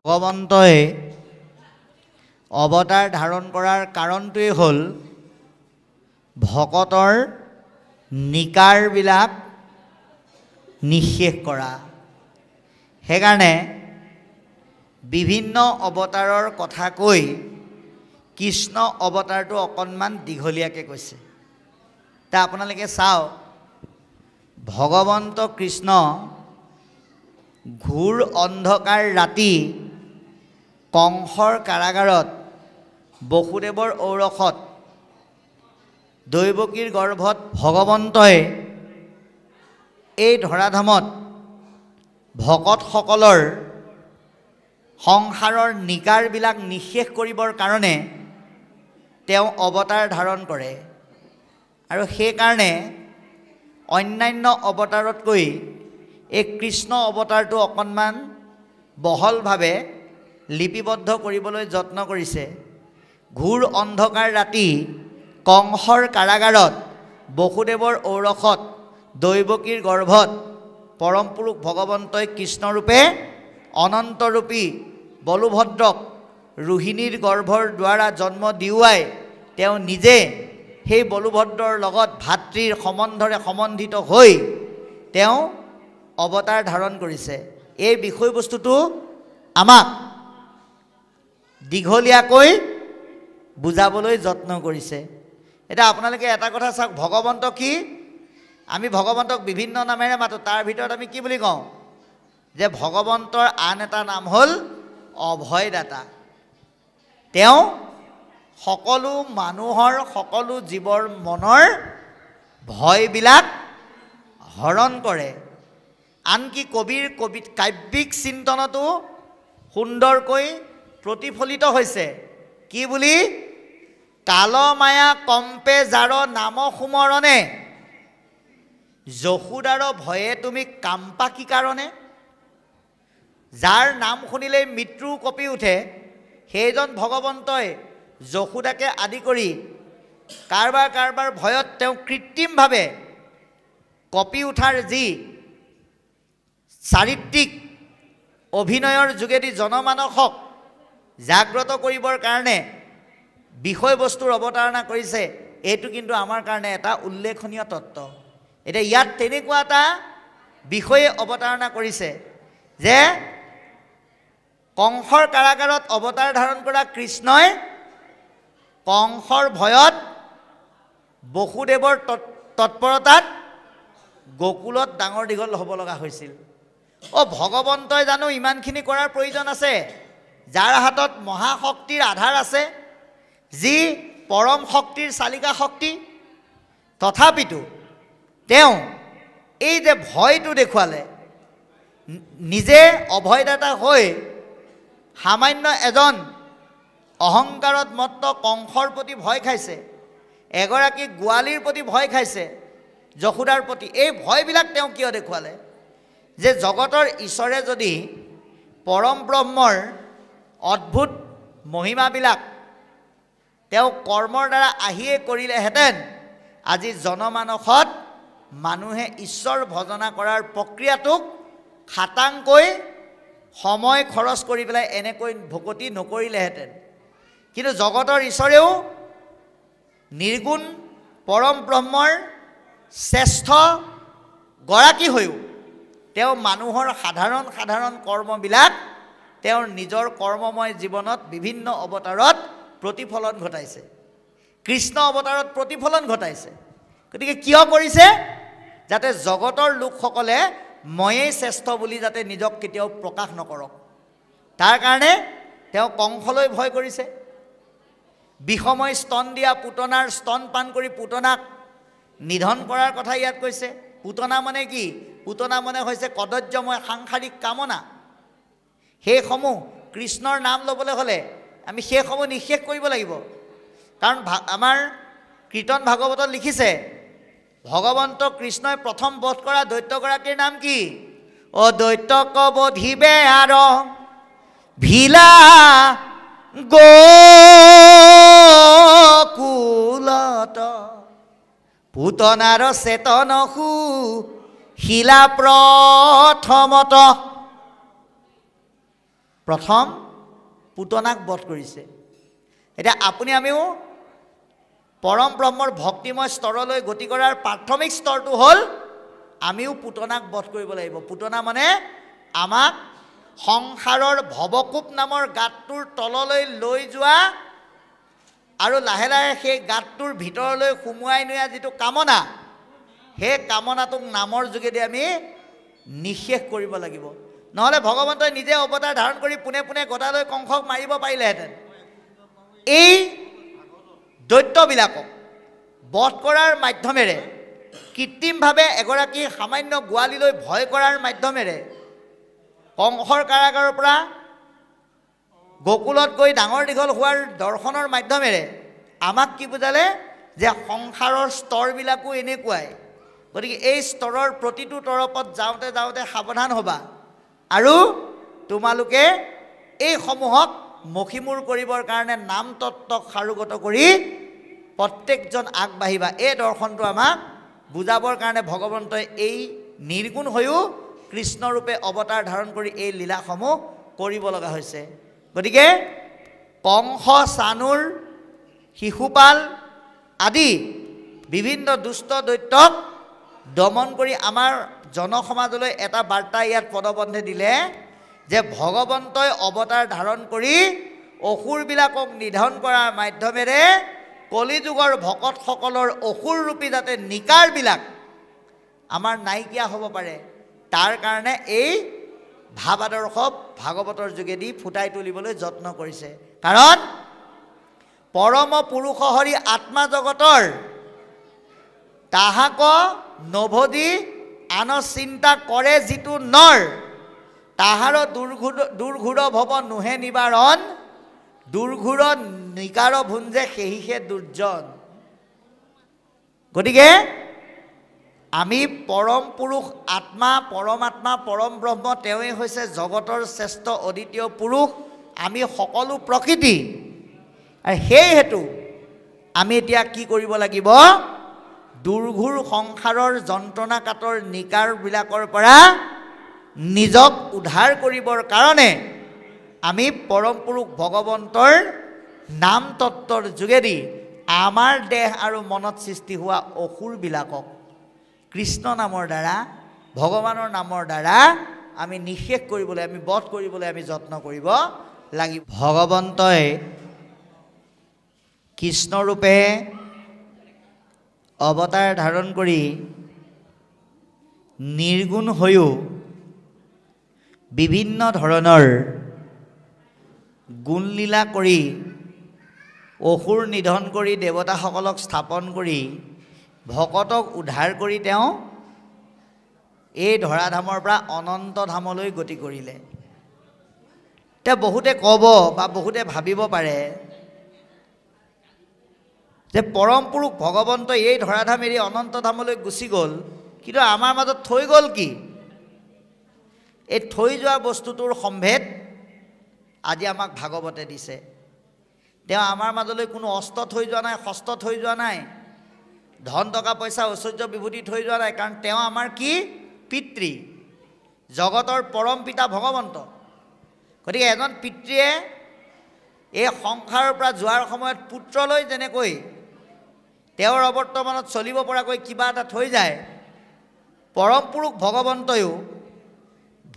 ভগৱন্তই অৱতাৰ ধাৰণ কৰাৰ কাৰণটোৱে হ'ল ভকতৰ নিকাৰবিলাক নিঃশেষ কৰা। সেইকাৰণে বিভিন্ন অৱতাৰৰ কথা কৈ কৃষ্ণ অৱতাৰটো অকণমান দীঘলীয়াকৈ কৈছে। তা আপোনালোকে চাওক, ভগৱন্ত কৃষ্ণ ঘোৰ অন্ধকাৰ ৰাতি কংসৰ কাৰাগাৰত বসুদেৱৰ ঔৰসত দৈৱকীৰ গৰ্ভত ভগৱন্তই এই ধৰাধামত ভকতসকলৰ সংসাৰৰ নিকাৰবিলাক নিঃশেষ কৰিবৰ কাৰণে তেওঁ অৱতাৰ ধাৰণ কৰে। আৰু সেইকাৰণে অন্যান্য অৱতাৰতকৈ এই কৃষ্ণ অৱতাৰটো অকণমান বহলভাৱে লিপিবদ্ধ কৰিবলৈ যত্ন কৰিছে। ঘোৰ অন্ধকাৰ ৰাতি কংসৰ কাৰাগাৰত বসুদেৱৰ ঔৰসত দৈৱকীৰ গৰ্ভত পৰম পুৰুষ ভগৱন্তই কৃষ্ণৰূপে অনন্তৰূপী বলুভদ্ৰক ৰোহিণীৰ গৰ্ভৰ দ্বাৰা জন্ম দিওৱাই তেওঁ নিজে সেই বলুভদ্ৰৰ লগত ভাতৃৰ সম্বন্ধৰে সম্বন্ধিত হৈ তেওঁ অৱতাৰ ধাৰণ কৰিছে। এই বিষয়বস্তুটো আমাক দীঘলীয়াকৈ বুজাবলৈ যত্ন কৰিছে। এতিয়া আপোনালোকে এটা কথা চাওক, ভগৱন্ত কি? আমি ভগৱন্তক বিভিন্ন নামেৰে মাতোঁ। তাৰ ভিতৰত আমি কি বুলি কওঁ? যে ভগৱন্তৰ আন এটা নাম হ'ল অভয়দাতা। তেওঁ সকলো মানুহৰ, সকলো জীৱৰ মনৰ ভয়বিলাক হৰণ কৰে। আনকি কবিৰ কাব্যিক চিন্তনতো সুন্দৰকৈ প্ৰতিফলিত হৈছে। কি বুলি? কালমায়া কম্পে যাৰ নাম সুমৰণে, যশোদাৰ ভয়ে তুমি কাম্পা কি কাৰণে? যাৰ নাম শুনিলেই মৃত্যু কঁপি উঠে, সেইজন ভগৱন্তই যশোদাকে আদি কৰি কাৰোবাৰ কাৰোবাৰ ভয়ত তেওঁ কৃত্ৰিমভাৱে কঁপি উঠাৰ যি চাৰিত্ৰিক অভিনয়ৰ যোগেদি জনমানসক জাগ্ৰত কৰিবৰ কাৰণে বিষয়বস্তুৰ অৱতাৰণা কৰিছে, এইটো কিন্তু আমাৰ কাৰণে এটা উল্লেখনীয় তত্ত্ব। এতিয়া ইয়াত তেনেকুৱা এটা বিষয়ে অৱতাৰণা কৰিছে যে কংসৰ কাৰাগাৰত অৱতাৰ ধাৰণ কৰা কৃষ্ণই কংসৰ ভয়ত বসুদেৱৰ তৎপৰতাত গকুলত ডাঙৰ দীঘল হ'ব লগা হৈছিল। ভগৱন্তই জানো ইমানখিনি কৰাৰ প্ৰয়োজন আছে? যাৰ হাতত মহাশক্তিৰ আধাৰ আছে, যি পৰম শক্তিৰ চালিকা শক্তি, তথাপিতো তেওঁ এই যে ভয়টো দেখুৱালে, নিজে অভয়দাতা হৈ সামান্য এজন অহংকাৰত মত্ত কংসৰ প্ৰতি ভয় খাইছে, এগৰাকী গোৱালীৰ প্ৰতি ভয় খাইছে, যশোদাৰ প্ৰতি। এই ভয়বিলাক তেওঁ কিয় দেখুৱালে? যে জগতৰ ঈশ্বৰে যদি পৰম ব্ৰহ্মৰ অদ্ভুত মহিমাবিলাক তেওঁ কৰ্মৰ দ্বাৰা আহিয়ে কৰিলেহেঁতেন, আজি জনমানসত মানুহে ঈশ্বৰ ভজনা কৰাৰ প্ৰক্ৰিয়াটোক খাটাংকৈ সময় খৰচ কৰি পেলাই এনেকৈ ভকতি নকৰিলেহেঁতেন। কিন্তু জগতৰ ঈশ্বৰৰ নিৰ্গুণ পৰম ব্ৰহ্মৰ শ্ৰেষ্ঠ গৰাকী হৈও তেওঁ মানুহৰ সাধাৰণ সাধাৰণ কৰ্মবিলাক তেওঁৰ নিজৰ কৰ্মময় জীৱনত বিভিন্ন অৱতাৰত প্ৰতিফলন ঘটাইছে। কৃষ্ণ অৱতাৰত প্ৰতিফলন ঘটাইছে। গতিকে কিয় কৰিছে? যাতে জগতৰ লোকসকলে ময়েই শ্ৰেষ্ঠ বুলি যাতে নিজক কেতিয়াও প্ৰকাশ নকৰক। তাৰ কাৰণে তেওঁ কংসলৈ ভয় কৰিছে। বিষময় স্তন দিয়া পুতনাৰ স্তন পান কৰি পুতনাক নিধন কৰাৰ কথা ইয়াত কৈছে। পুতনা মানে কি? পুতনা মানে হৈছে কদৰ্যময় সাংসাৰিক কামনা। সেইসমূহ কৃষ্ণৰ নাম ল'বলৈ হ'লে আমি সেইসমূহ নিঃশেষ কৰিব লাগিব। কাৰণ আমাৰ কীৰ্তন ভাগৱতত লিখিছে, ভগৱন্ত কৃষ্ণই প্ৰথম বধ কৰা দৈত্যগৰাকীৰ নাম কি? দৈত্যক বধিবে আৰ ভিলা গোকুলত, পুতনাৰ চেতনসু শিলা প্ৰথমত। প্ৰথম পুতনাক বধ কৰিছে। এতিয়া আপুনি আমিও পৰম ব্ৰহ্মৰ ভক্তিময় স্তৰলৈ গতি কৰাৰ প্ৰাথমিক স্তৰটো হ'ল আমিও পুতনাক বধ কৰিব লাগিব। পুতনা মানে আমাক সংসাৰৰ ভৱকূপ নামৰ গাঁতটোৰ তললৈ লৈ যোৱা আৰু লাহে লাহে সেই গাঁতটোৰ ভিতৰলৈ সুমুৱাই নিয়া যিটো কামনা, সেই কামনাটোক নামৰ যোগেদি আমি নিঃশেষ কৰিব লাগিব। নহ'লে ভগৱন্তই নিজে অৱতাৰ ধাৰণ কৰি পোনে পোনে গদালৈ কংসক মাৰিব পাৰিলেহেঁতেন। এই দৈত্যবিলাকক বধ কৰাৰ মাধ্যমেৰে, কৃত্ৰিমভাৱে এগৰাকী সামান্য গোৱালীলৈ ভয় কৰাৰ মাধ্যমেৰে, কংসৰ কাৰাগাৰৰ পৰা গোকুলত গৈ ডাঙৰ দীঘল হোৱাৰ দৰ্শনৰ মাধ্যমেৰে আমাক কি বুজালে যে সংসাৰৰ স্তৰবিলাকো এনেকুৱাই। গতিকে এই স্তৰৰ প্ৰতিটো তৰপত যাওঁতে যাওঁতে সাৱধান হ'বা আৰু তোমালোকে এইসমূহক মষিমূৰ কৰিবৰ কাৰণে নাম তত্ত্বক সাৰোগত কৰি প্ৰত্যেকজন আগবাঢ়িবা। এই দৰ্শনটো আমাক বুজাবৰ কাৰণে ভগৱন্তই এই নিৰ্গুণ হৈও কৃষ্ণৰূপে অৱতাৰ ধাৰণ কৰি এই লীলাসমূহ কৰিব লগা হৈছে। গতিকে কংস, চানুৰ, শিশুপাল আদি বিভিন্ন দুষ্ট দৈত্যক দমন কৰি আমাৰ জনসমাজলৈ এটা বাৰ্তা ইয়াত পদবন্ধে দিলে যে ভগৱন্তই অৱতাৰ ধাৰণ কৰি অসুৰবিলাকক নিধন কৰাৰ মাধ্যমেৰে কলিযুগৰ ভকতসকলৰ অসুৰৰূপী যাতে নিকাৰবিলাক আমাৰ নাইকিয়া হ'ব পাৰে, তাৰ কাৰণে এই ভাৱ আদৰ্শ ভাগৱতৰ যোগেদি ফুটাই তুলিবলৈ যত্ন কৰিছে। কাৰণ পৰম পুৰুষ হৰি আত্মা জগতৰ তাহাক নভদি আন চিন্তা কৰে যিটো নৰ, তাহাৰ দুৰ্ঘূৰ ভৱ নোহে নিবাৰণ, দুৰ্ঘূৰ নিকাৰ ভুঞ্জে সেহিহে দুৰ্জন। গতিকে আমি পৰম পুৰুষ আত্মা, পৰমাত্মা, পৰম ব্ৰহ্ম, তেওঁৱেই হৈছে জগতৰ শ্ৰেষ্ঠ অদ্বিতীয় পুৰুষ। আমি সকলো প্ৰকৃতি। আৰু সেই হেতু আমি এতিয়া কি কৰিব লাগিব? দুৰ্ঘূৰ সংসাৰৰ যন্ত্ৰণা কাতৰ নিকাৰবিলাকৰ পৰা নিজক উদ্ধাৰ কৰিবৰ কাৰণে আমি পৰম পুৰুষ ভগৱন্তৰ নাম তত্ত্বৰ যোগেদি আমাৰ দেহ আৰু মনত সৃষ্টি হোৱা অসুৰবিলাকক কৃষ্ণ নামৰ দ্বাৰা, ভগৱানৰ নামৰ দ্বাৰা আমি নিঃশেষ কৰিবলৈ, আমি বধ কৰিবলৈ আমি যত্ন কৰিব লাগিব। ভগৱন্তই কৃষ্ণৰূপে অৱতাৰ ধাৰণ কৰি নিৰ্গুণ হৈও বিভিন্ন ধৰণৰ গুণলীলা কৰি অসুৰ নিধন কৰি দেৱতাসকলক স্থাপন কৰি ভকতক উদ্ধাৰ কৰি তেওঁ এই ধৰাধামৰ পৰা অনন্ত ধামলৈ গতি কৰিলে। এতিয়া বহুতে ক'ব বা বহুতে ভাবিব পাৰে যে পৰম পুৰুষ ভগৱন্ত এই ধৰাধাম এৰি অনন্ত ধামলৈ গুচি গ'ল, কিন্তু আমাৰ মাজত থৈ গ'ল কি? এই থৈ যোৱা বস্তুটোৰ সম্ভেদ আজি আমাক ভাগৱতে দিছে। তেওঁ আমাৰ মাজলৈ কোনো অস্ত্ৰ থৈ যোৱা নাই, শস্ত্ৰ থৈ যোৱা নাই, ধন টকা পইচা ঐশ্বৰ্য বিভূতি থৈ যোৱা নাই। কাৰণ তেওঁ আমাৰ কি? পিতৃ, জগতৰ পৰম পিতা ভগৱন্ত। গতিকে এজন পিতৃয়ে এই সংসাৰৰ পৰা যোৱাৰ সময়ত পুত্ৰলৈ যেনেকৈ তেওঁৰ অৱৰ্তমানত চলিব পৰাকৈ কিবা এটা থৈ যায়, পৰম পুৰুষ ভগৱন্তয়ো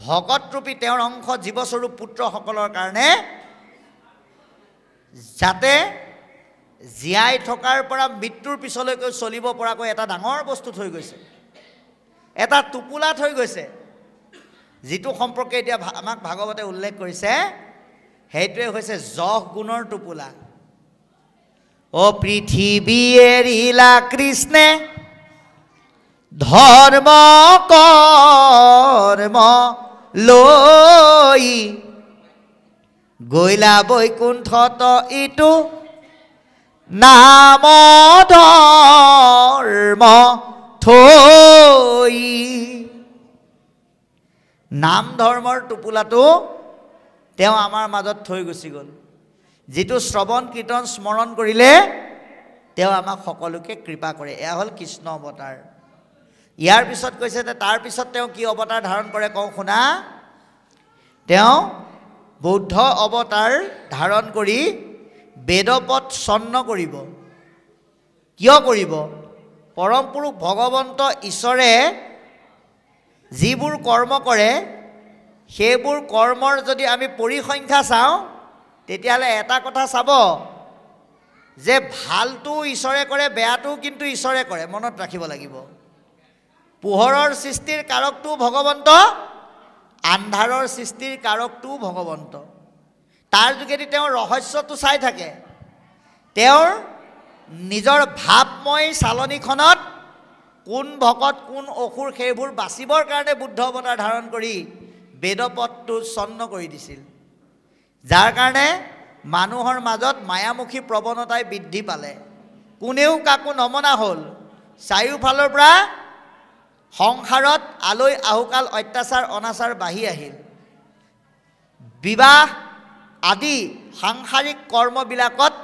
ভকতৰূপী তেওঁৰ অংশ জীৱস্বৰূপ পুত্ৰসকলৰ কাৰণে যাতে জীয়াই থকাৰ পৰা মৃত্যুৰ পিছলৈকৈ চলিব পৰাকৈ এটা ডাঙৰ বস্তু থৈ গৈছে, এটা টোপোলা থৈ গৈছে, যিটো সম্পৰ্কে এতিয়া আমাক ভাগৱতে উল্লেখ কৰিছে। সেইটোৱে হৈছে যশ গুণৰ টোপোলা। ও পৃথিৱী এৰিলা কৃষ্ণে ধৰ্ম কৰ্ম লৈ, গৈলা বৈকুণ্ঠত ইটো নাম ধৰ্ম থৈ। নাম ধৰ্মৰ টোপোলাটো তেওঁ আমাৰ মাজত থৈ গুচি গ'ল, যিটো শ্ৰৱণ কীৰ্তন স্মৰণ কৰিলে তেওঁ আমাক সকলোকে কৃপা কৰে। এয়া হ'ল কৃষ্ণ অৱতাৰ। ইয়াৰ পিছত কৈছে যে তাৰ পিছত তেওঁ কি অৱতাৰ ধাৰণ কৰে কওঁ শুনা। তেওঁ বৌদ্ধ অৱতাৰ ধাৰণ কৰি বেদপদ চন্ন কৰিব। কিয় কৰিব? পৰম পুৰুষ ভগৱন্ত ঈশ্বৰে যিবোৰ কৰ্ম কৰে সেইবোৰ কৰ্মৰ যদি আমি পৰিসংখ্যা চাওঁ তেতিয়াহ'লে এটা কথা চাব যে ভালটো ঈশ্বৰে কৰে, বেয়াটো কিন্তু ঈশ্বৰে কৰে। মনত ৰাখিব লাগিব। পোহৰৰ সৃষ্টিৰ কাৰকটো ভগৱন্ত, আন্ধাৰৰ সৃষ্টিৰ কাৰকটো ভগৱন্ত। তাৰ যোগেদি তেওঁৰ ৰহস্যটো চাই থাকে। তেওঁৰ নিজৰ ভাৱময় চালনীখনত কোন ভকত কোন অসুৰ সেইবোৰ বাচিবৰ কাৰণে বুদ্ধ অৱতাৰ ধাৰণ কৰি বেদপদটো চন্ন কৰি দিছিল, যাৰ কাৰণে মানুহৰ মাজত মায়ামুখী প্ৰৱণতাই বৃদ্ধি পালে। কোনেও কাকো নমনা হ'ল। চাৰিওফালৰ পৰা সংসাৰত আলৈ আহুকাল অত্যাচাৰ অনাচাৰ বাঢ়ি আহিল। বিবাহ আদি সাংসাৰিক কৰ্মবিলাকত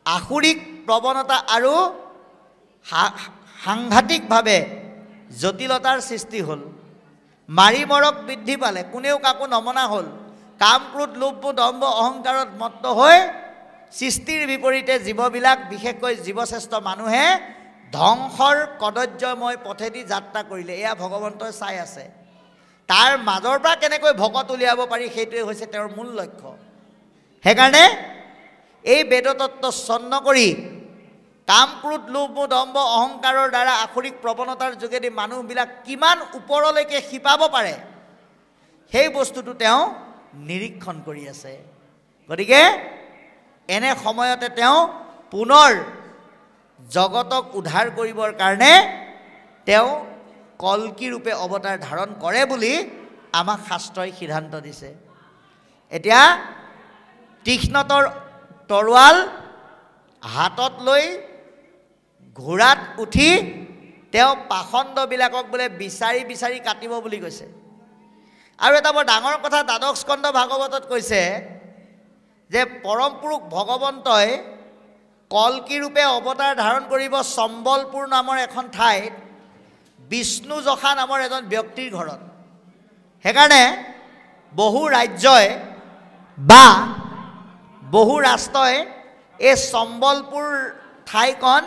আসুৰিক প্ৰৱণতা আৰু সাংঘাতিকভাৱে জটিলতাৰ সৃষ্টি হ'ল। মাৰি মৰক বৃদ্ধি পালে। কোনেও কাকো নমনা হ'ল। কাম ক্ৰোধ লোভ দম্ভ অহংকাৰত মত্ত হৈ সৃষ্টিৰ বিপৰীতে জীৱবিলাক, বিশেষকৈ জীৱশ্ৰেষ্ঠ মানুহে ধ্বংসৰ কদৰ্যময় পথেদি যাত্ৰা কৰিলে। এয়া ভগৱন্তই চাই আছে। তাৰ মাজৰ পৰা কেনেকৈ ভকত উলিয়াব পাৰি সেইটোৱে হৈছে তেওঁৰ মূল লক্ষ্য। সেইকাৰণে এই বেদতত্ত্ব চন্ন কৰি কাম ক্ৰোধ লোভ দম্ভ অহংকাৰৰ দ্বাৰা আসুৰিক প্ৰৱণতাৰ যোগেদি মানুহবিলাক কিমান ওপৰলৈকে শিপাব পাৰে সেই বস্তুটো তেওঁ নিৰীক্ষণ কৰি আছে। গতিকে এনে সময়তে তেওঁ পুনৰ জগতক উদ্ধাৰ কৰিবৰ কাৰণে তেওঁ কল্কি ৰূপে অৱতাৰ ধাৰণ কৰে বুলি আমাক শাস্ত্ৰই সিদ্ধান্ত দিছে। এতিয়া তীক্ষ্ণতৰ তৰোৱাল হাতত লৈ ঘোঁৰাত উঠি তেওঁ পাখণ্ডবিলাকক বোলে বিচাৰি বিচাৰি কাটিব বুলি কৈছে। আৰু এটা বৰ ডাঙৰ কথা দ্বাদশ স্কন্ধ ভাগৱতত কৈছে যে পৰম পুৰুষ ভগৱন্তই কল্কি ৰূপে অৱতাৰ ধাৰণ কৰিব সম্বলপুৰ নামৰ এখন ঠাইত বিষ্ণু যখা নামৰ এজন ব্যক্তিৰ ঘৰত। সেইকাৰণে বহু ৰাজ্যই বা বহু ৰাষ্ট্ৰই এই সম্বলপুৰ ঠাইখন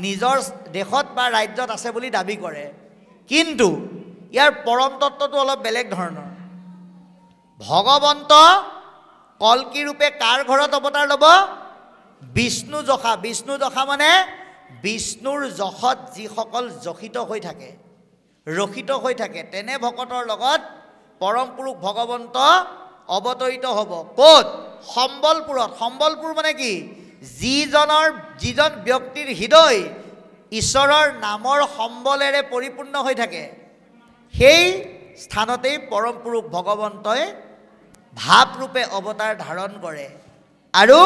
নিজৰ দেশত বা ৰাজ্যত আছে বুলি দাবী কৰে। কিন্তু ইয়াৰ পৰম তত্ত্বটো অলপ বেলেগ ধৰণৰ। ভগৱন্ত কল্কি ৰূপে কাৰ ঘৰত অৱতাৰ ল'ব? বিষ্ণু যখা। বিষ্ণু যখা মানে বিষ্ণুৰ যশত যিসকল যশিত হৈ থাকে, ৰক্ষিত হৈ থাকে, তেনে ভকতৰ লগত পৰম পুৰুষ ভগৱন্ত অৱতৰিত হ'ব। ক'ত? সম্বলপুৰত। সম্বলপুৰ মানে কি? যিজন ব্যক্তিৰ হৃদয় ঈশ্বৰৰ নামৰ সম্বলেৰে পৰিপূৰ্ণ হৈ থাকে সেই স্থানতেই পৰম পুৰুষ ভগৱন্তই ভাৱৰূপে অৱতাৰ ধাৰণ কৰে আৰু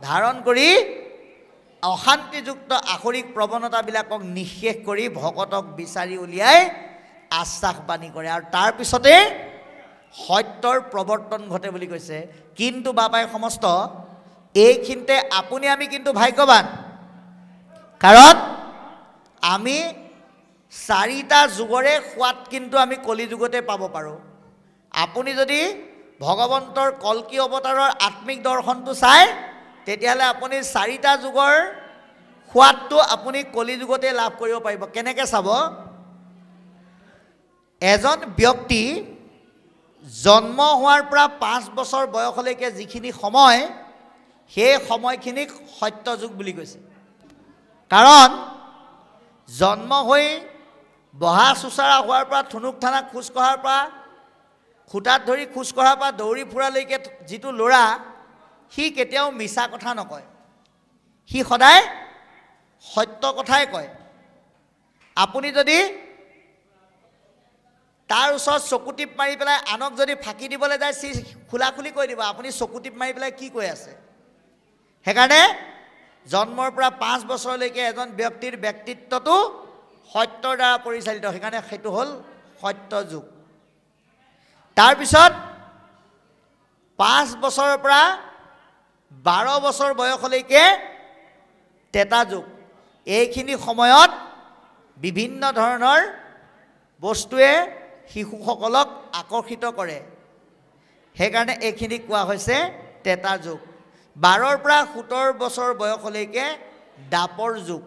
ধাৰণ কৰি অশান্তিযুক্ত আসুৰিক প্ৰৱণতাবিলাকক নিঃশেষ কৰি ভকতক বিচাৰি উলিয়াই আশ্বাসবাণী কৰে। আৰু তাৰপিছতে সত্যৰ প্ৰৱৰ্তন ঘটে বুলি কৈছে। কিন্তু বাবাই সমস্ত এইখিনিতে আপুনি আমি কিন্তু ভাগ্যৱান, কাৰণ আমি 4টা যুগৰে সোৱাদ কিন্তু আমি কলিযুগতে পাব পাৰোঁ। আপুনি যদি ভগৱন্তৰ কল্কি অৱতাৰৰ আত্মিক দৰ্শনটো চাই তেতিয়াহ'লে আপুনি 4টা যুগৰ সোৱাদটো আপুনি কলিযুগতে লাভ কৰিব পাৰিব। কেনেকৈ চাব? এজন ব্যক্তি জন্ম হোৱাৰ পৰা 5 বছৰ বয়সলৈকে যিখিনি সময়, সেই সময়খিনিক সত্যযুগ বুলি কৈছে। কাৰণ জন্ম হৈ বহা চোচাৰা হোৱাৰ পৰা, থুনুক থানাক খোজ কঢ়াৰ পৰা, খুটাত ধৰি খোজ কঢ়াৰ পৰা দৌৰি ফুৰালৈকে যিটো ল'ৰা, সি কেতিয়াও মিছা কথা নকয়। সি সদায় সত্য কথাই কয়। আপুনি যদি তাৰ ওচৰত চকুটিপ মাৰি পেলাই আনক যদি ফাঁকি দিবলৈ যায়, সি খোলাখুলি কৈ দিব আপুনি চকুটিপ মাৰি পেলাই কি কৈ আছে। সেইকাৰণে জন্মৰ পৰা 5 বছৰলৈকে এজন ব্যক্তিৰ ব্যক্তিত্বটো সত্যৰ দ্বাৰা পৰিচালিত। সেইকাৰণে সেইটো হ'ল সত্য যুগ। তাৰপিছত 5 বছৰৰ পৰা 12 বছৰ বয়সলৈকে তেতা যুগ। এইখিনি সময়ত বিভিন্ন ধৰণৰ বস্তুৱে শিশুসকলক আকৰ্ষিত কৰে। সেইকাৰণে এইখিনি কোৱা হৈছে তেতা যুগ 12ৰ পৰা 17 বছৰ বয়সলৈকে দাপৰ যুগ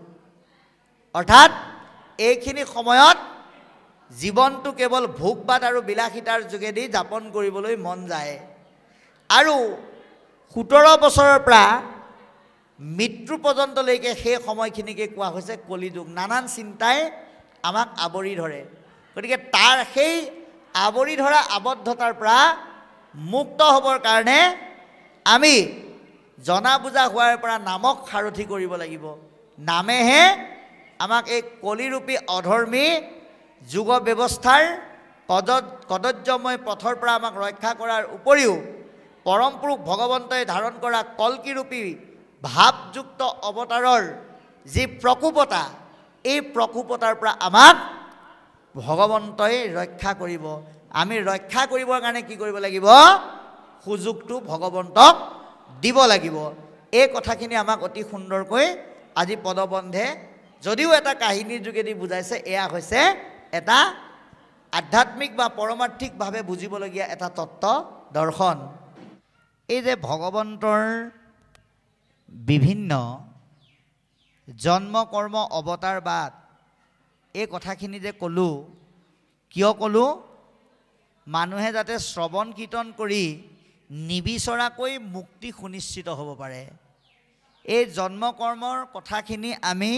অৰ্থাৎ এইখিনি সময়ত জীৱনটো কেৱল ভোগবাদ আৰু বিলাসিতাৰ যোগেদি যাপন কৰিবলৈ মন যায় আৰু 17 বছৰৰ পৰা মৃত্যু পৰ্যন্তলৈকে সেই সময়খিনিকে কোৱা হৈছে কলিযুগ নানান চিন্তাই আমাক আৱৰি ধৰে গতিকে তাৰ সেই আৱৰি ধৰা আবদ্ধতাৰ পৰা মুক্ত হ'বৰ কাৰণে আমি জনা বুজা হোৱাৰ পৰা নামক সাৰথি কৰিব লাগিব নামেহে আমাক এই কলিৰূপী অধৰ্মী যুগ ব্যৱস্থাৰ কদৰ্যময় পথৰ পৰা আমাক ৰক্ষা কৰাৰ উপৰিও পৰম পুৰুষ ভগৱন্তই ধাৰণ কৰা কল্কিৰূপী ভাৱযুক্ত অৱতাৰৰ যি প্ৰকোপতা এই প্ৰকোপতাৰ পৰা আমাক ভগৱন্তই ৰক্ষা কৰিব আমি ৰক্ষা কৰিবৰ কাৰণে কি কৰিব লাগিব সুযোগটো ভগৱন্তক দিব লাগিব এই কথাখিনি আমাক অতি সুন্দৰকৈ আজি পদবন্ধে যদিও এটা কাহিনীৰ যোগেদি বুজাইছে এয়া হৈছে এটা আধ্যাত্মিক বা পৰমাৰ্থিকভাৱে বুজিবলগীয়া এটা তত্ত্ব দৰ্শন এই যে ভগৱন্তৰ বিভিন্ন জন্ম কৰ্ম অৱতাৰবাদ এই কথাখিনি যে ক'লোঁ কিয় ক'লোঁ মানুহে যাতে শ্ৰৱণ কীৰ্তন কৰি নিবিচৰাকৈ মুক্তি সুনিশ্চিত হ'ব পাৰে এই জন্ম কৰ্মৰ কথাখিনি আমি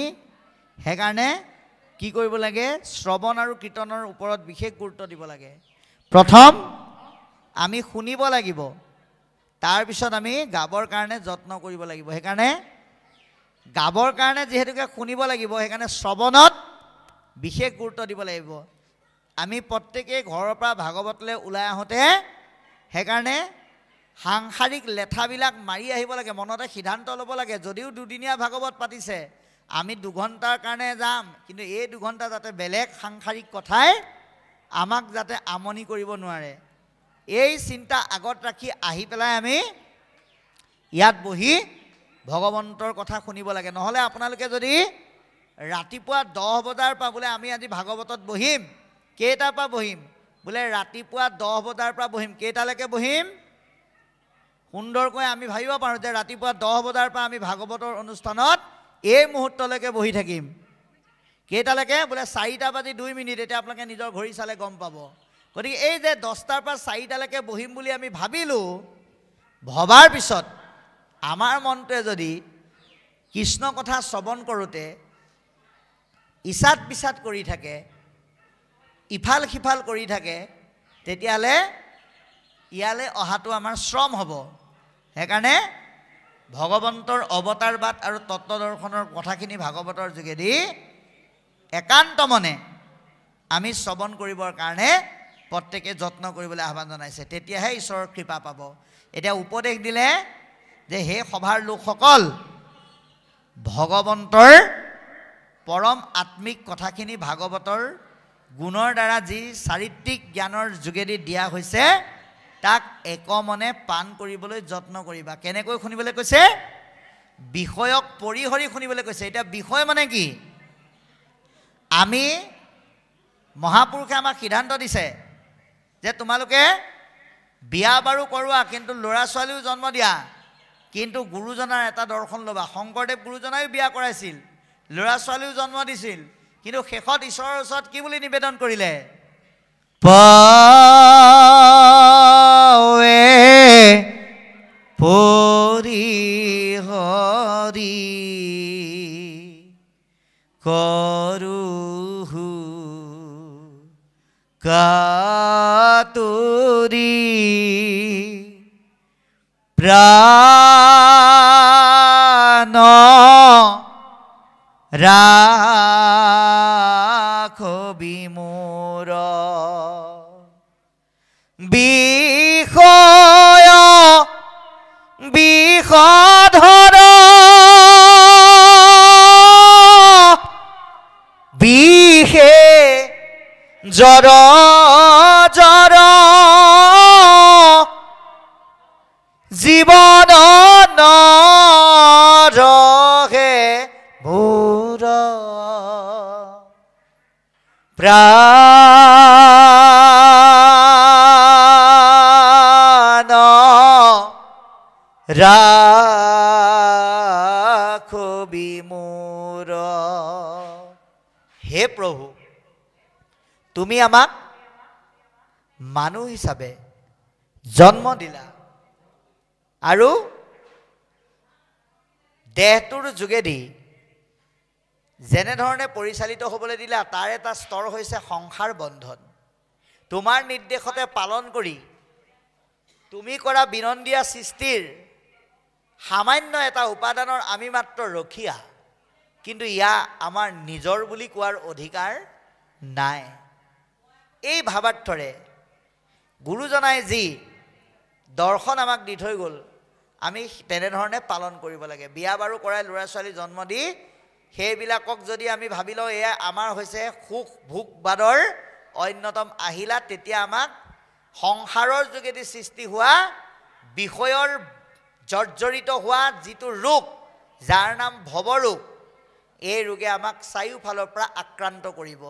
সেইকাৰণে কি কৰিব লাগে শ্ৰৱণ আৰু কীৰ্তনৰ ওপৰত বিশেষ গুৰুত্ব দিব লাগে প্ৰথম আমি শুনিব লাগিব তাৰপিছত আমি গাবৰ কাৰণে যত্ন কৰিব লাগিব সেইকাৰণে গাবৰ কাৰণে যিহেতুকে শুনিব লাগিব সেইকাৰণে শ্ৰৱণত বিশেষ গুৰুত্ব দিব লাগিব আমি প্ৰত্যেকেই ঘৰৰ পৰা ভাগৱতলৈ ওলাই আহোঁতে সেইকাৰণে সাংসাৰিক লেঠাবিলাক মাৰি আহিব লাগে মনতে সিদ্ধান্ত ল'ব লাগে যদিও দুদিনীয়া ভাগৱত পাতিছে আমি 2 ঘণ্টাৰ কাৰণে যাম কিন্তু এই 2 ঘণ্টা যাতে বেলেগ সাংসাৰিক কথাই আমাক যাতে আমনি কৰিব নোৱাৰে এই চিন্তা আগত ৰাখি আহি পেলাই আমি ইয়াত বহি ভগৱন্তৰ কথা শুনিব লাগে নহ'লে আপোনালোকে যদি ৰাতিপুৱা 10 বজাৰ পৰা বোলে আমি আজি ভাগৱতত বহিম কেইটাৰ পৰা বহিম বোলে ৰাতিপুৱা 10 বজাৰ পৰা বহিম কেইটালৈকে বহিম সুন্দৰকৈ আমি ভাবিব পাৰোঁ যে ৰাতিপুৱা 10 বজাৰ পৰা আমি ভাগৱতৰ অনুষ্ঠানত এই মুহূৰ্তলৈকে বহি থাকিম কেইটালৈকে বোলে 4:02 এতিয়া আপোনালোকে নিজৰ ঘড়ী চালে গম পাব গতিকে এই যে 10টাৰ পৰা 4টালৈকে বহিম বুলি আমি ভাবিলোঁ ভবাৰ পিছত আমাৰ মনটোৱে যদি কৃষ্ণ কথা শ্ৰৱণ কৰোঁতে ইছাত বিচাত কৰি থাকে ইফাল সিফাল কৰি থাকে তেতিয়াহ'লে ইয়ালৈ অহাটো আমাৰ শ্ৰম হ'ব সেইকাৰণে ভগৱন্তৰ অৱতাৰবাদ আৰু তত্ত্বদৰ্শনৰ কথাখিনি ভাগৱতৰ যোগেদি একান্ত মনে আমি শ্ৰৱণ কৰিবৰ কাৰণে প্ৰত্যেকে যত্ন কৰিবলৈ আহ্বান জনাইছে তেতিয়াহে ঈশ্বৰৰ কৃপা পাব এতিয়া উপদেশ দিলে যে হে সভাৰ লোকসকল ভগৱন্তৰ পৰম আত্মিক কথাখিনি ভাগৱতৰ গুণৰ দ্বাৰা যি চাৰিত্ৰিক জ্ঞানৰ যোগেদি দিয়া হৈছে তাক একমনে পান কৰিবলৈ যত্ন কৰিবা কেনেকৈ শুনিবলৈ কৈছে বিষয়ক পৰিহৰি শুনিবলৈ কৈছে এতিয়া বিষয় মানে কি আমি মহাপুৰুষে আমাক সিদ্ধান্ত দিছে যে তোমালোকে বিয়া বাৰু কৰোৱা কিন্তু ল'ৰা ছোৱালীও জন্ম দিয়া কিন্তু গুৰুজনাৰ এটা দৰ্শন ল'বা শংকৰদেৱ গুৰুজনায়ো বিয়া কৰাইছিল ল'ৰা ছোৱালীও জন্ম দিছিল কিন্তু শেষত ঈশ্বৰৰ ওচৰত কি বুলি নিবেদন কৰিলে পাৱে পৰিহৰি কৰোহু কাতুৰি প্ৰাণ ৰাখবি মোৰ বিষয় বিষধৰ বিষে জৰ জৰ জীৱন নৰহে ভূৰ প্ৰাণ ৰাখবি মোৰ। হে প্ৰভু, তুমি আমাক মানুহ হিচাপে জন্ম দিলা আৰু দেহটোৰ যোগেদি যেনেধৰণে পৰিচালিত হ'বলৈ দিলা তাৰ এটা স্তৰ হৈছে সংসাৰ বন্ধন। তোমাৰ নিৰ্দেশতে পালন কৰি তুমি কৰা বিনন্দীয়া সৃষ্টিৰ সামান্য এটা উপাদানৰ আমি মাত্ৰ ৰখীয়া, কিন্তু ইয়া আমাৰ নিজৰ বুলি কোৱাৰ অধিকাৰ নাই। এই ভাৱাৰ্থৰে গুৰুজনাই যি দৰ্শন আমাক দি থৈ গ'ল আমি তেনেধৰণে পালন কৰিব লাগে। বিয়া বাৰু কৰাই ল'ৰা ছোৱালী জন্ম দি সেইবিলাকক যদি আমি ভাবি লওঁ এয়া আমাৰ হৈছে সুখ ভোগবাদৰ অন্যতম আহিলা, তেতিয়া আমাক সংসাৰৰ যোগেদি সৃষ্টি হোৱা বিষয়ৰ জৰ্জৰিত হোৱা যিটো ৰোগ, যাৰ নাম ভৱৰোগ, এই ৰোগে আমাক চাৰিওফালৰ পৰা আক্ৰান্ত কৰিব।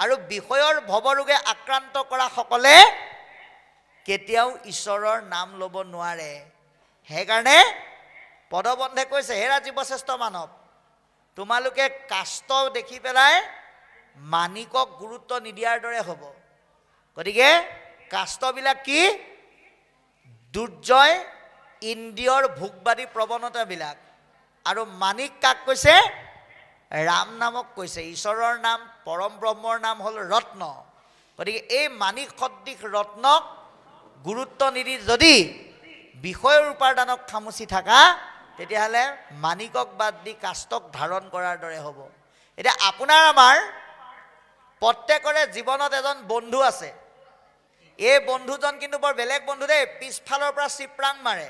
আৰু বিষয়ৰ ভৱৰোগে আক্ৰান্ত কৰা সকলে কেতিয়াও ঈশ্বৰৰ নাম ল'ব নোৱাৰে। সেইকাৰণে পদবন্ধে কৈছে, হেৰা জীৱশ্ৰেষ্ঠ মানৱ, তোমালোকে কাষ্ট দেখি পেলাই মানিকক গুৰুত্ব নিদিয়াৰ দৰে হ'ব। গতিকে কাষ্টবিলাক কি? দুৰ্জয় ইন্দ্ৰিয়ৰ ভোগবাদী প্ৰৱণতাবিলাক। আৰু মানিক কাক কৈছে? ৰাম নামক কৈছে। ঈশ্বৰৰ নাম, পৰম ব্ৰহ্মৰ নাম হ'ল ৰত্ন। গতিকে এই মানিক সদৃশ ৰত্নক গুৰুত্ব নিদি যদি বিষয়ৰ উপাদানক খামুচি থাকা, তেতিয়াহ'লে মানিকক বাদ দি কাষ্টক ধাৰণ কৰাৰ দৰে হ'ব। এতিয়া আপোনাৰ আমাৰ প্ৰত্যেকৰে জীৱনত এজন বন্ধু আছে। এই বন্ধুজন কিন্তু বৰ বেলেগ বন্ধু দেই, পিছফালৰ পৰা চিপৰাং মাৰে।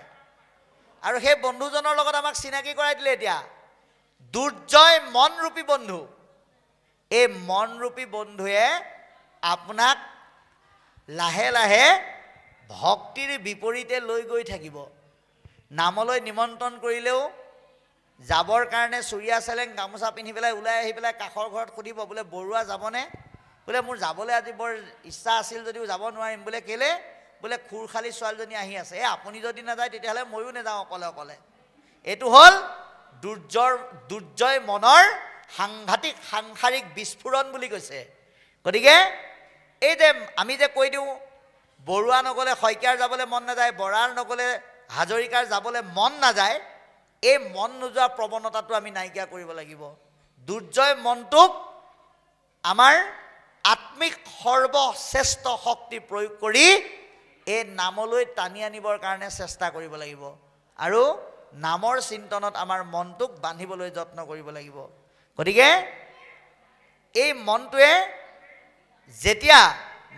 আৰু সেই বন্ধুজনৰ লগত আমাক চিনাকি কৰাই দিলে এতিয়া দুৰ্জয় মনৰূপী বন্ধু। এই মনৰূপী বন্ধুৱে আপোনাক লাহে লাহে ভক্তিৰ বিপৰীতে লৈ গৈ থাকিব। নামলৈ নিমন্ত্ৰণ কৰিলেও যাবৰ কাৰণে চুৰিয়া চেলেং গামোচা পিন্ধি পেলাই ওলাই আহি পেলাই কাষৰ ঘৰত সুধিব, বোলে বৰুৱা যাবনে? বোলে মোৰ যাবলৈ আজি বৰ ইচ্ছা আছিল যদিও যাব নোৱাৰিম। বোলে কেলে? বোলে খুৰখালী ছোৱালীজনী আহি আছে। আপুনি যদি নাযায় তেতিয়াহ'লে ময়ো নাযাওঁ অকলে অকলে। এইটো হ'ল দুৰ্জয় মনৰ সাংঘাতিক সাংসাৰিক বিস্ফোৰণ বুলি কৈছে। গতিকে এই যে আমি যে কৈ দিওঁ বৰুৱা নগ'লে শইকীয়াৰ যাবলৈ মন নাযায়, বৰাৰ নগ'লে হাজৰিকাৰ যাবলৈ মন নাযায়, এই মন নোযোৱা প্ৰৱণতাটো আমি নাইকিয়া কৰিব লাগিব। দুৰ্জয় মনটোক আমাৰ আত্মিক সৰ্বশ্ৰেষ্ঠ শক্তি প্ৰয়োগ কৰি এই নামলৈ টানি আনিবৰ কাৰণে চেষ্টা কৰিব লাগিব। আৰু নামৰ চিন্তনত আমাৰ মনটোক বান্ধিবলৈ যত্ন কৰিব লাগিব। গতিকে এই মনটোৱে যেতিয়া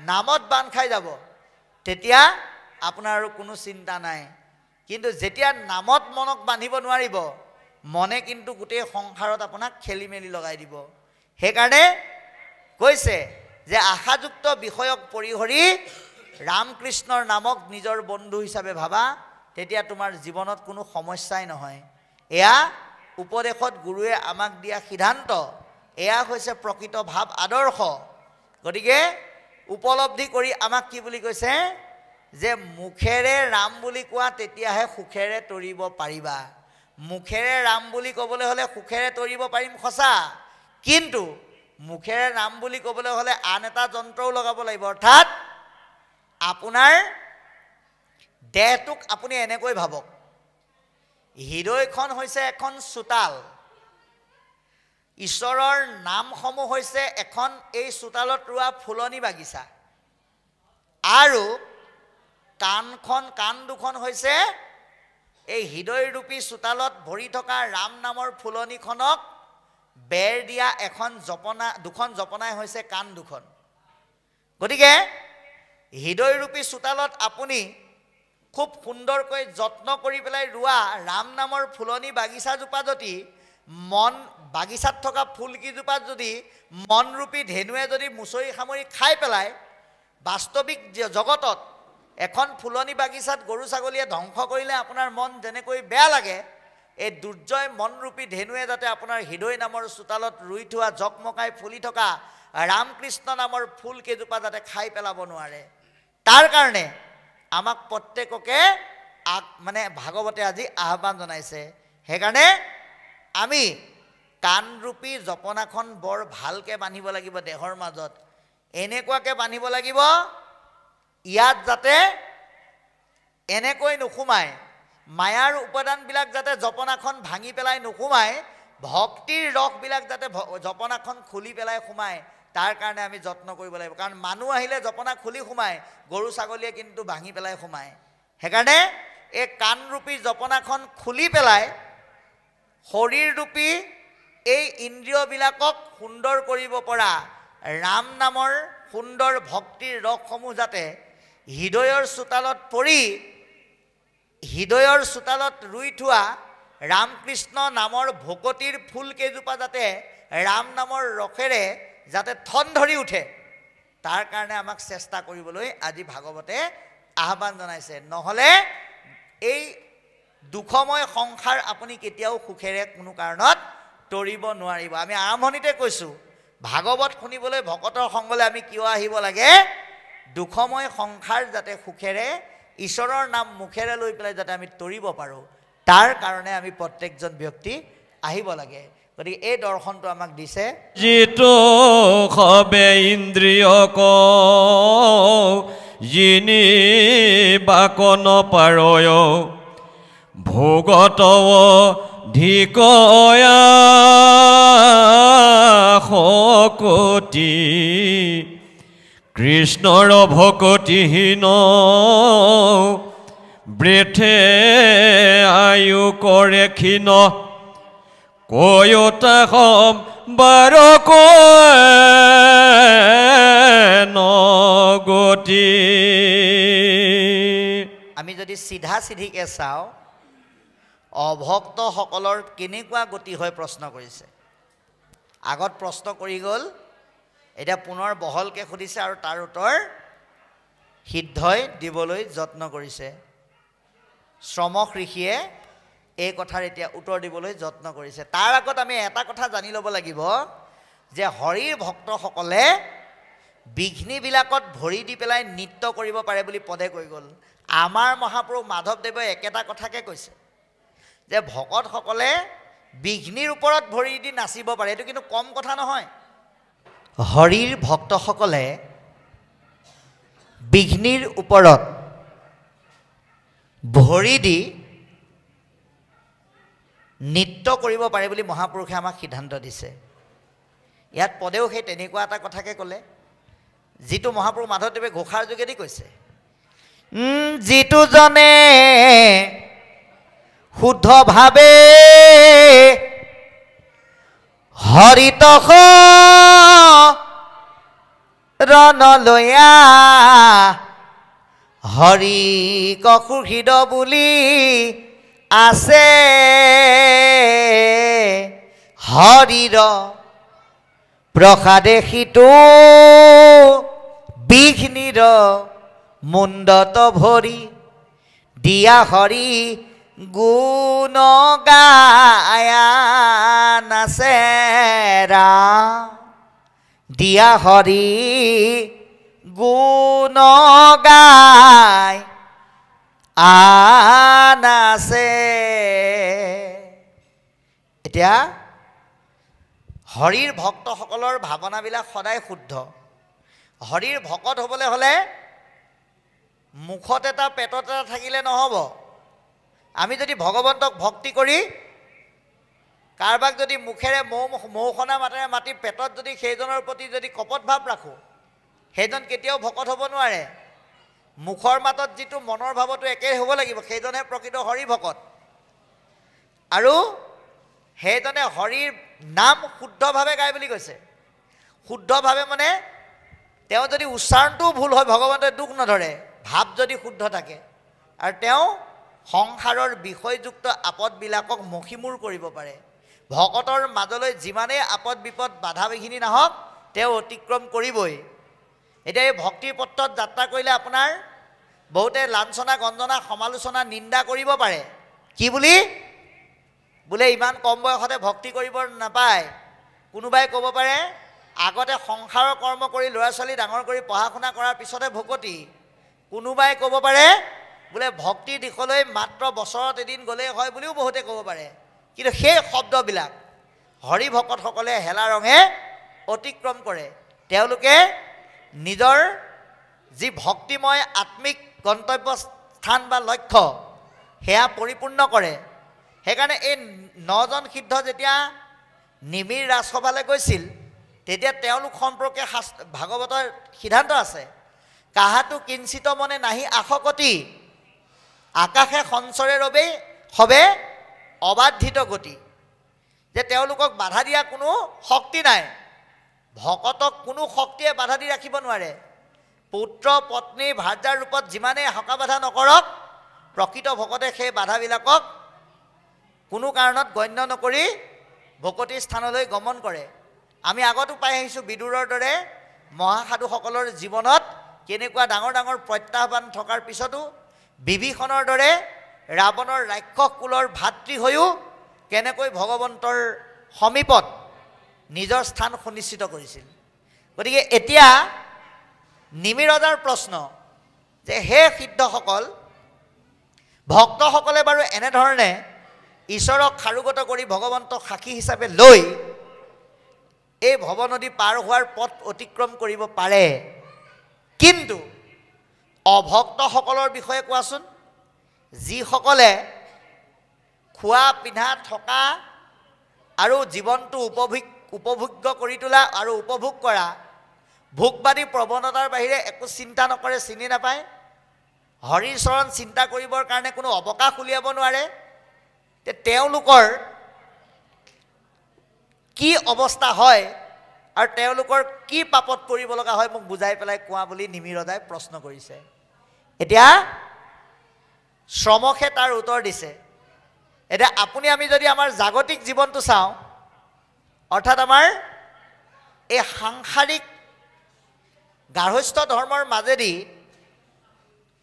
নামত বান্ধ খাই যাব তেতিয়া আপোনাৰ আৰু কোনো চিন্তা নাই। কিন্তু যেতিয়া নামত মনক বান্ধিব নোৱাৰিব, মনে কিন্তু গোটেই সংসাৰত আপোনাক খেলি মেলি লগাই দিব। সেইকাৰণে কৈছে যে আশাযুক্ত বিষয়ক পৰিহৰি ৰামকৃষ্ণৰ নামক নিজৰ বন্ধু হিচাপে ভাবা, তেতিয়া তোমাৰ জীৱনত কোনো সমস্যাই নহয়। এয়া উপদেশত গুৰুৱে আমাক দিয়া সিদ্ধান্ত, এয়া হৈছে প্ৰকৃত ভাৱ আদৰ্শ। গতিকে উপলব্ধি কৰি আমাক কি বুলি কৈছে? যে মুখেৰে ৰাম বুলি কোৱা তেতিয়াহে সুখেৰে তৰিব পাৰিবা। মুখেৰে ৰাম বুলি ক'বলৈ হ'লে সুখেৰে তৰিব পাৰিম সঁচা, কিন্তু মুখেৰে ৰাম বুলি ক'বলৈ হ'লে আন এটা যন্ত্ৰও লগাব লাগিব। অৰ্থাৎ আপোনাৰ দেহটোক আপুনি এনেকৈ ভাবক, হৃদয়খন হৈছে এখন চোতাল, ঈশ্বৰৰ নামসমূহ হৈছে এখন এই চোতালত ৰোৱা ফুলনি বাগিচা, আৰু কাণ দুখন হৈছে এই হৃদয়ৰূপী চোতালত ভৰি থকা ৰাম নামৰ ফুলনিখনক বেৰ দিয়া দুখন জপনাই হৈছে কাণ দুখন। গতিকে হৃদয়ৰূপী চোতালত আপুনি খুব সুন্দৰকৈ যত্ন কৰি পেলাই ৰোৱা ৰাম নামৰ ফুলনি বাগিচাজোপা যদি বাগিচাত থকা ফুলকেইজোপাত যদি মনৰূপী ধেনুৱে যদি মুচৰি সামৰি খাই পেলাই, বাস্তৱিক জগতত এখন ফুলনি বাগিচাত গৰু ছাগলীয়ে ধ্বংস কৰিলে আপোনাৰ মন যেনেকৈ বেয়া লাগে, এই দুৰ্জয় মনৰূপী ধেনুৱে যাতে আপোনাৰ হৃদয় নামৰ চোতালত ৰুই থোৱা জকমকাই ফুলি থকা ৰামকৃষ্ণ নামৰ ফুল কেইজোপা যাতে খাই পেলাব নোৱাৰে, তাৰ কাৰণে আমাক প্ৰত্যেককে মানে ভাগৱতে আজি আহ্বান জনাইছে। সেইকাৰণে আমি কাণৰূপী জপনাখন বৰ ভালকৈ বান্ধিব লাগিব দেহৰ মাজত। এনেকুৱাকৈ বান্ধিব লাগিব ইয়াত যাতে এনেকৈ নোসোমায়, মায়াৰ উপাদানবিলাক যাতে জপনাখন ভাঙি পেলাই নোসোমায়, ভক্তিৰ ৰসবিলাক যাতে জপনাখন খুলি পেলাই সোমায়, তাৰ কাৰণে আমি যত্ন কৰিব লাগিব। কাৰণ মানুহ আহিলে জপনা খুলি সোমায়, গৰু ছাগলীয়ে কিন্তু ভাঙি পেলাই সোমায়। সেইকাৰণে এই কাণৰূপী জপনাখন খুলি পেলাই শৰীৰৰূপী এই ইন্দ্ৰিয়বিলাকক সুন্দৰ কৰিব পৰা ৰাম নামৰ সুন্দৰ ভক্তিৰ ৰসসমূহ যাতে হৃদয়ৰ চোতালত পৰি, হৃদয়ৰ চোতালত ৰুই থোৱা ৰামকৃষ্ণ নামৰ ভকতিৰ ফুল কেইজোপা যাতে ৰাম নামৰ ৰসেৰে যাতে ঠন ধৰি উঠে, তাৰ কাৰণে আমাক চেষ্টা কৰিবলৈ আজি ভাগৱতে আহ্বান জনাইছে। নহ'লে এই দুখময় সংসাৰ আপুনি কেতিয়াও সুখেৰে কোনো কাৰণত তৰিব নোৱাৰিব। আমি আৰম্ভণিতে কৈছোঁ, ভাগৱত শুনিবলৈ ভকতৰ সংগলৈ আমি কিয় আহিব লাগে? দুখময় সংসাৰ যাতে সুখেৰে ঈশ্বৰৰ নাম মুখেৰে লৈ পেলাই যাতে আমি তৰিব পাৰোঁ, তাৰ কাৰণে আমি প্ৰত্যেকজন ব্যক্তি আহিব লাগে। গতিকে এই দৰ্শনটো আমাক দিছে। যিটো সবে ইন্দ্ৰিয়ক যিনি বাকন পাৰয় ভোগত ধিকয়া শকতি কৃষ্ণৰ ভকতিহীন বৃথে আয়ু কৰে ক্ষীণ কয়তা সম বাৰ নগতি। আমি যদি চিধা চিধিকে চাওঁ, অভক্তসকলৰ কেনেকুৱা গতি হয় প্ৰশ্ন কৰিছে। আগত প্ৰশ্ন কৰি গ'ল, এতিয়া পুনৰ বহলকৈ সুধিছে আৰু তাৰ উত্তৰ সিদ্ধই দিবলৈ যত্ন কৰিছে। শ্ৰমক ঋষিয়ে এই কথাৰ এতিয়া উত্তৰ দিবলৈ যত্ন কৰিছে। তাৰ আগত আমি এটা কথা জানি ল'ব লাগিব যে হৰিৰ ভক্তসকলে বিঘ্নিবিলাকত ভৰি দি পেলাই নৃত্য কৰিব পাৰে বুলি পদে কৈ গ'ল। আমাৰ মহাপুৰুষ মাধৱদেৱে একেটা কথাকে কৈছে যে ভকতসকলে বিঘ্নিৰ ওপৰত ভৰি দি নাচিব পাৰে। এইটো কিন্তু কম কথা নহয়। হৰিৰ ভক্তসকলে বিঘ্নিৰ ওপৰত ভৰি দি নৃত্য কৰিব পাৰে বুলি মহাপুৰুষে আমাক সিদ্ধান্ত দিছে। ইয়াত পদেও সেই তেনেকুৱা এটা কথাকে ক'লে, যিটো মহাপুৰুষ মাধৱদেৱে ঘোষাৰ যোগেদি কৈছে। যিটো জনে শুদ্ধভাৱে হৰিতস ৰণলয়া হৰি কসুহৃদ বুলি আছে হৰিৰ প্ৰসাদে সিটো বিঘ্নিৰ মুণ্ডত ভৰি দিয়া হৰি গুণ গায়া নাচে ৰাম দিয়া হৰি গুণ গায় আনাছে। এতিয়া হৰিৰ ভক্তসকলৰ ভাৱনাবিলাক সদায় শুদ্ধ। হৰিৰ ভকত হ'বলৈ হ'লে মুখত এটা পেটত এটা থাকিলে নহ'ব। আমি যদি ভগৱন্তক ভক্তি কৰি কাৰোবাক যদি মুখেৰে মৌসনা মাতেৰে মাতি পেটত যদি সেইজনৰ প্ৰতি যদি কপট ভাৱ ৰাখোঁ, সেইজন কেতিয়াও ভকত হ'ব নোৱাৰে। মুখৰ মাতত যিটো মনৰ ভাৱটো একে হ'ব লাগিব, সেইজনে প্ৰকৃত হৰি ভকত। আৰু সেইজনে হৰিৰ নাম শুদ্ধভাৱে গায় বুলি কৈছে। শুদ্ধভাৱে মানে তেওঁ যদি উচ্চাৰণটোও ভুল হয় ভগৱন্তই দুখ নধৰে, ভাৱ যদি শুদ্ধ থাকে, আৰু তেওঁ সংসাৰৰ বিষয়যুক্ত আপদবিলাকক মষিমূৰ কৰিব পাৰে। ভকতৰ মাজলৈ যিমানেই আপদ বিপদ বাধা বিঘিনি নাহক তেওঁ অতিক্ৰম কৰিবই। এতিয়া এই ভক্তিৰ পথত যাত্ৰা কৰিলে আপোনাৰ বহুতে লাঞ্ছনা গঞ্জনা সমালোচনা নিন্দা কৰিব পাৰে। কি বুলি? বোলে ইমান কম বয়সতে ভক্তি কৰিব নাপায়। কোনোবাই ক'ব পাৰে আগতে সংসাৰৰ কৰ্ম কৰি ল'ৰা ছোৱালী ডাঙৰ কৰি পঢ়া শুনা কৰাৰ পিছতে ভকতি। কোনোবাই ক'ব পাৰে বোলে ভক্তিৰ দিশলৈ মাত্ৰ বছৰত এদিন গ'লেই হয় বুলিও বহুতে ক'ব পাৰে, কিন্তু সেই শব্দবিলাক হৰি ভকতসকলে হেলা ৰঙে অতিক্ৰম কৰে। তেওঁলোকে নিজৰ যি ভক্তিময় আত্মিক গন্তব্য স্থান বা লক্ষ্য সেয়া পৰিপূৰ্ণ কৰে। সেইকাৰণে এই 9জন সিদ্ধ যেতিয়া নিমিৰ ৰাজসভালৈ গৈছিল তেতিয়া তেওঁলোক সম্পৰ্কে ভাগৱতৰ সিদ্ধান্ত আছে, কাহাতো কিঞ্চিত মনে নাহি আশকতি, আকাশে সঞ্চৰে ৰবেই হবে অবাধিত গতি। যে তেওঁলোকক বাধা দিয়া কোনো শক্তি নাই, ভকতক কোনো শক্তিয়ে বাধা দি ৰাখিব নোৱাৰে। পুত্ৰ পত্নী ভাৰ্যাৰ ৰূপত যিমানেই হকা বাধা নকৰক, প্ৰকৃত ভকতে সেই বাধাবিলাকক কোনো কাৰণত গণ্য নকৰি ভকতিৰ স্থানলৈ গমন কৰে। আমি আগতো পাই আহিছোঁ বিদুৰৰ দৰে মহাসাধুসকলৰ জীৱনত কেনেকুৱা ডাঙৰ ডাঙৰ প্ৰত্যাহ্বান থকাৰ পিছতো বিভীষণৰ দৰে ৰাৱণৰ ৰাক্ষস কুলৰ ভাতৃ হৈও কেনেকৈ ভগৱন্তৰ সমীপত নিজৰ স্থান সুনিশ্চিত কৰিছিল। গতিকে এতিয়া নিমিৰ ৰজাৰ প্ৰশ্ন যে হে সিদ্ধসকল, ভক্তসকলে বাৰু এনেধৰণে ঈশ্বৰক সাৰোগত কৰি ভগৱন্তক সাক্ষী হিচাপে লৈ এই ভৱ নদী পাৰ হোৱাৰ পথ অতিক্ৰম কৰিব পাৰে, কিন্তু অভক্তসকলৰ বিষয়ে কোৱাচোন, যিসকলে খোৱা পিন্ধা থকা আৰু জীৱনটো উপভোগ্য কৰি তোলা আৰু উপভোগ কৰা ভোগবাদী প্ৰৱণতাৰ বাহিৰে একো চিন্তা নকৰে, চিনি নাপায়, হৰিৰ চৰণ চিন্তা কৰিবৰ কাৰণে কোনো অৱকাশ উলিয়াব নোৱাৰে, তেওঁলোকৰ কি অৱস্থা হয় আৰু তেওঁলোকৰ কি পাপত পৰিব লগা হয় মোক বুজাই পেলাই কোৱা বুলি নিমিৰ ৰজাই প্ৰশ্ন কৰিছে। এতিয়া শ্ৰমসে তাৰ উত্তৰ দিছে। এতিয়া আপুনি আমি যদি আমাৰ জাগতিক জীৱনটো চাওঁ, অৰ্থাৎ আমাৰ এই সাংসাৰিক গাৰ্হস্থ্য ধৰ্মৰ মাজেদি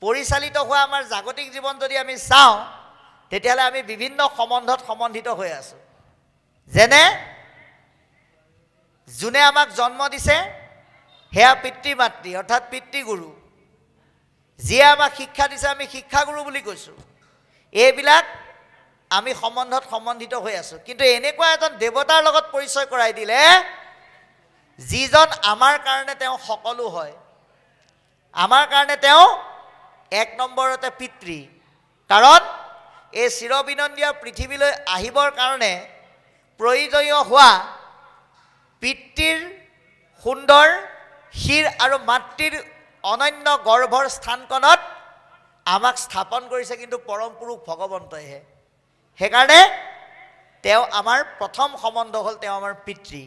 পৰিচালিত হোৱা আমাৰ জাগতিক জীৱন যদি আমি চাওঁ, তেতিয়াহ'লে আমি বিভিন্ন সম্বন্ধত সম্বন্ধিত হৈ আছোঁ। যেনে যোনে আমাক জন্ম দিছে সেয়া পিতৃ মাতৃ অৰ্থাৎ পিতৃগুৰু, যিয়ে আমাক শিক্ষা দিছে আমি শিক্ষাগুৰু বুলি কৈছোঁ। এইবিলাক আমি সম্বন্ধত সম্বন্ধিত হৈ আছোঁ। কিন্তু এনেকুৱা এজন দেৱতাৰ লগত পৰিচয় কৰাই দিলে যিজন আমাৰ কাৰণে তেওঁ সকলো হয়, আমাৰ কাৰণে তেওঁ 1 নম্বৰতে পিতৃ। কাৰণ এই চিৰবিনন্দীয় পৃথিৱীলৈ আহিবৰ কাৰণে প্ৰয়োজনীয় হোৱা পিতৃৰ সুন্দৰ শিৰ আৰু মাতৃৰ অনন্য গৰ্ভৰ স্থানকণত আমাক স্থাপন কৰিছে কিন্তু পৰম পুৰুষ ভগৱন্তইহে। সেইকাৰণে তেওঁ আমাৰ প্ৰথম সম্বন্ধ হ'ল তেওঁ আমাৰ পিতৃ।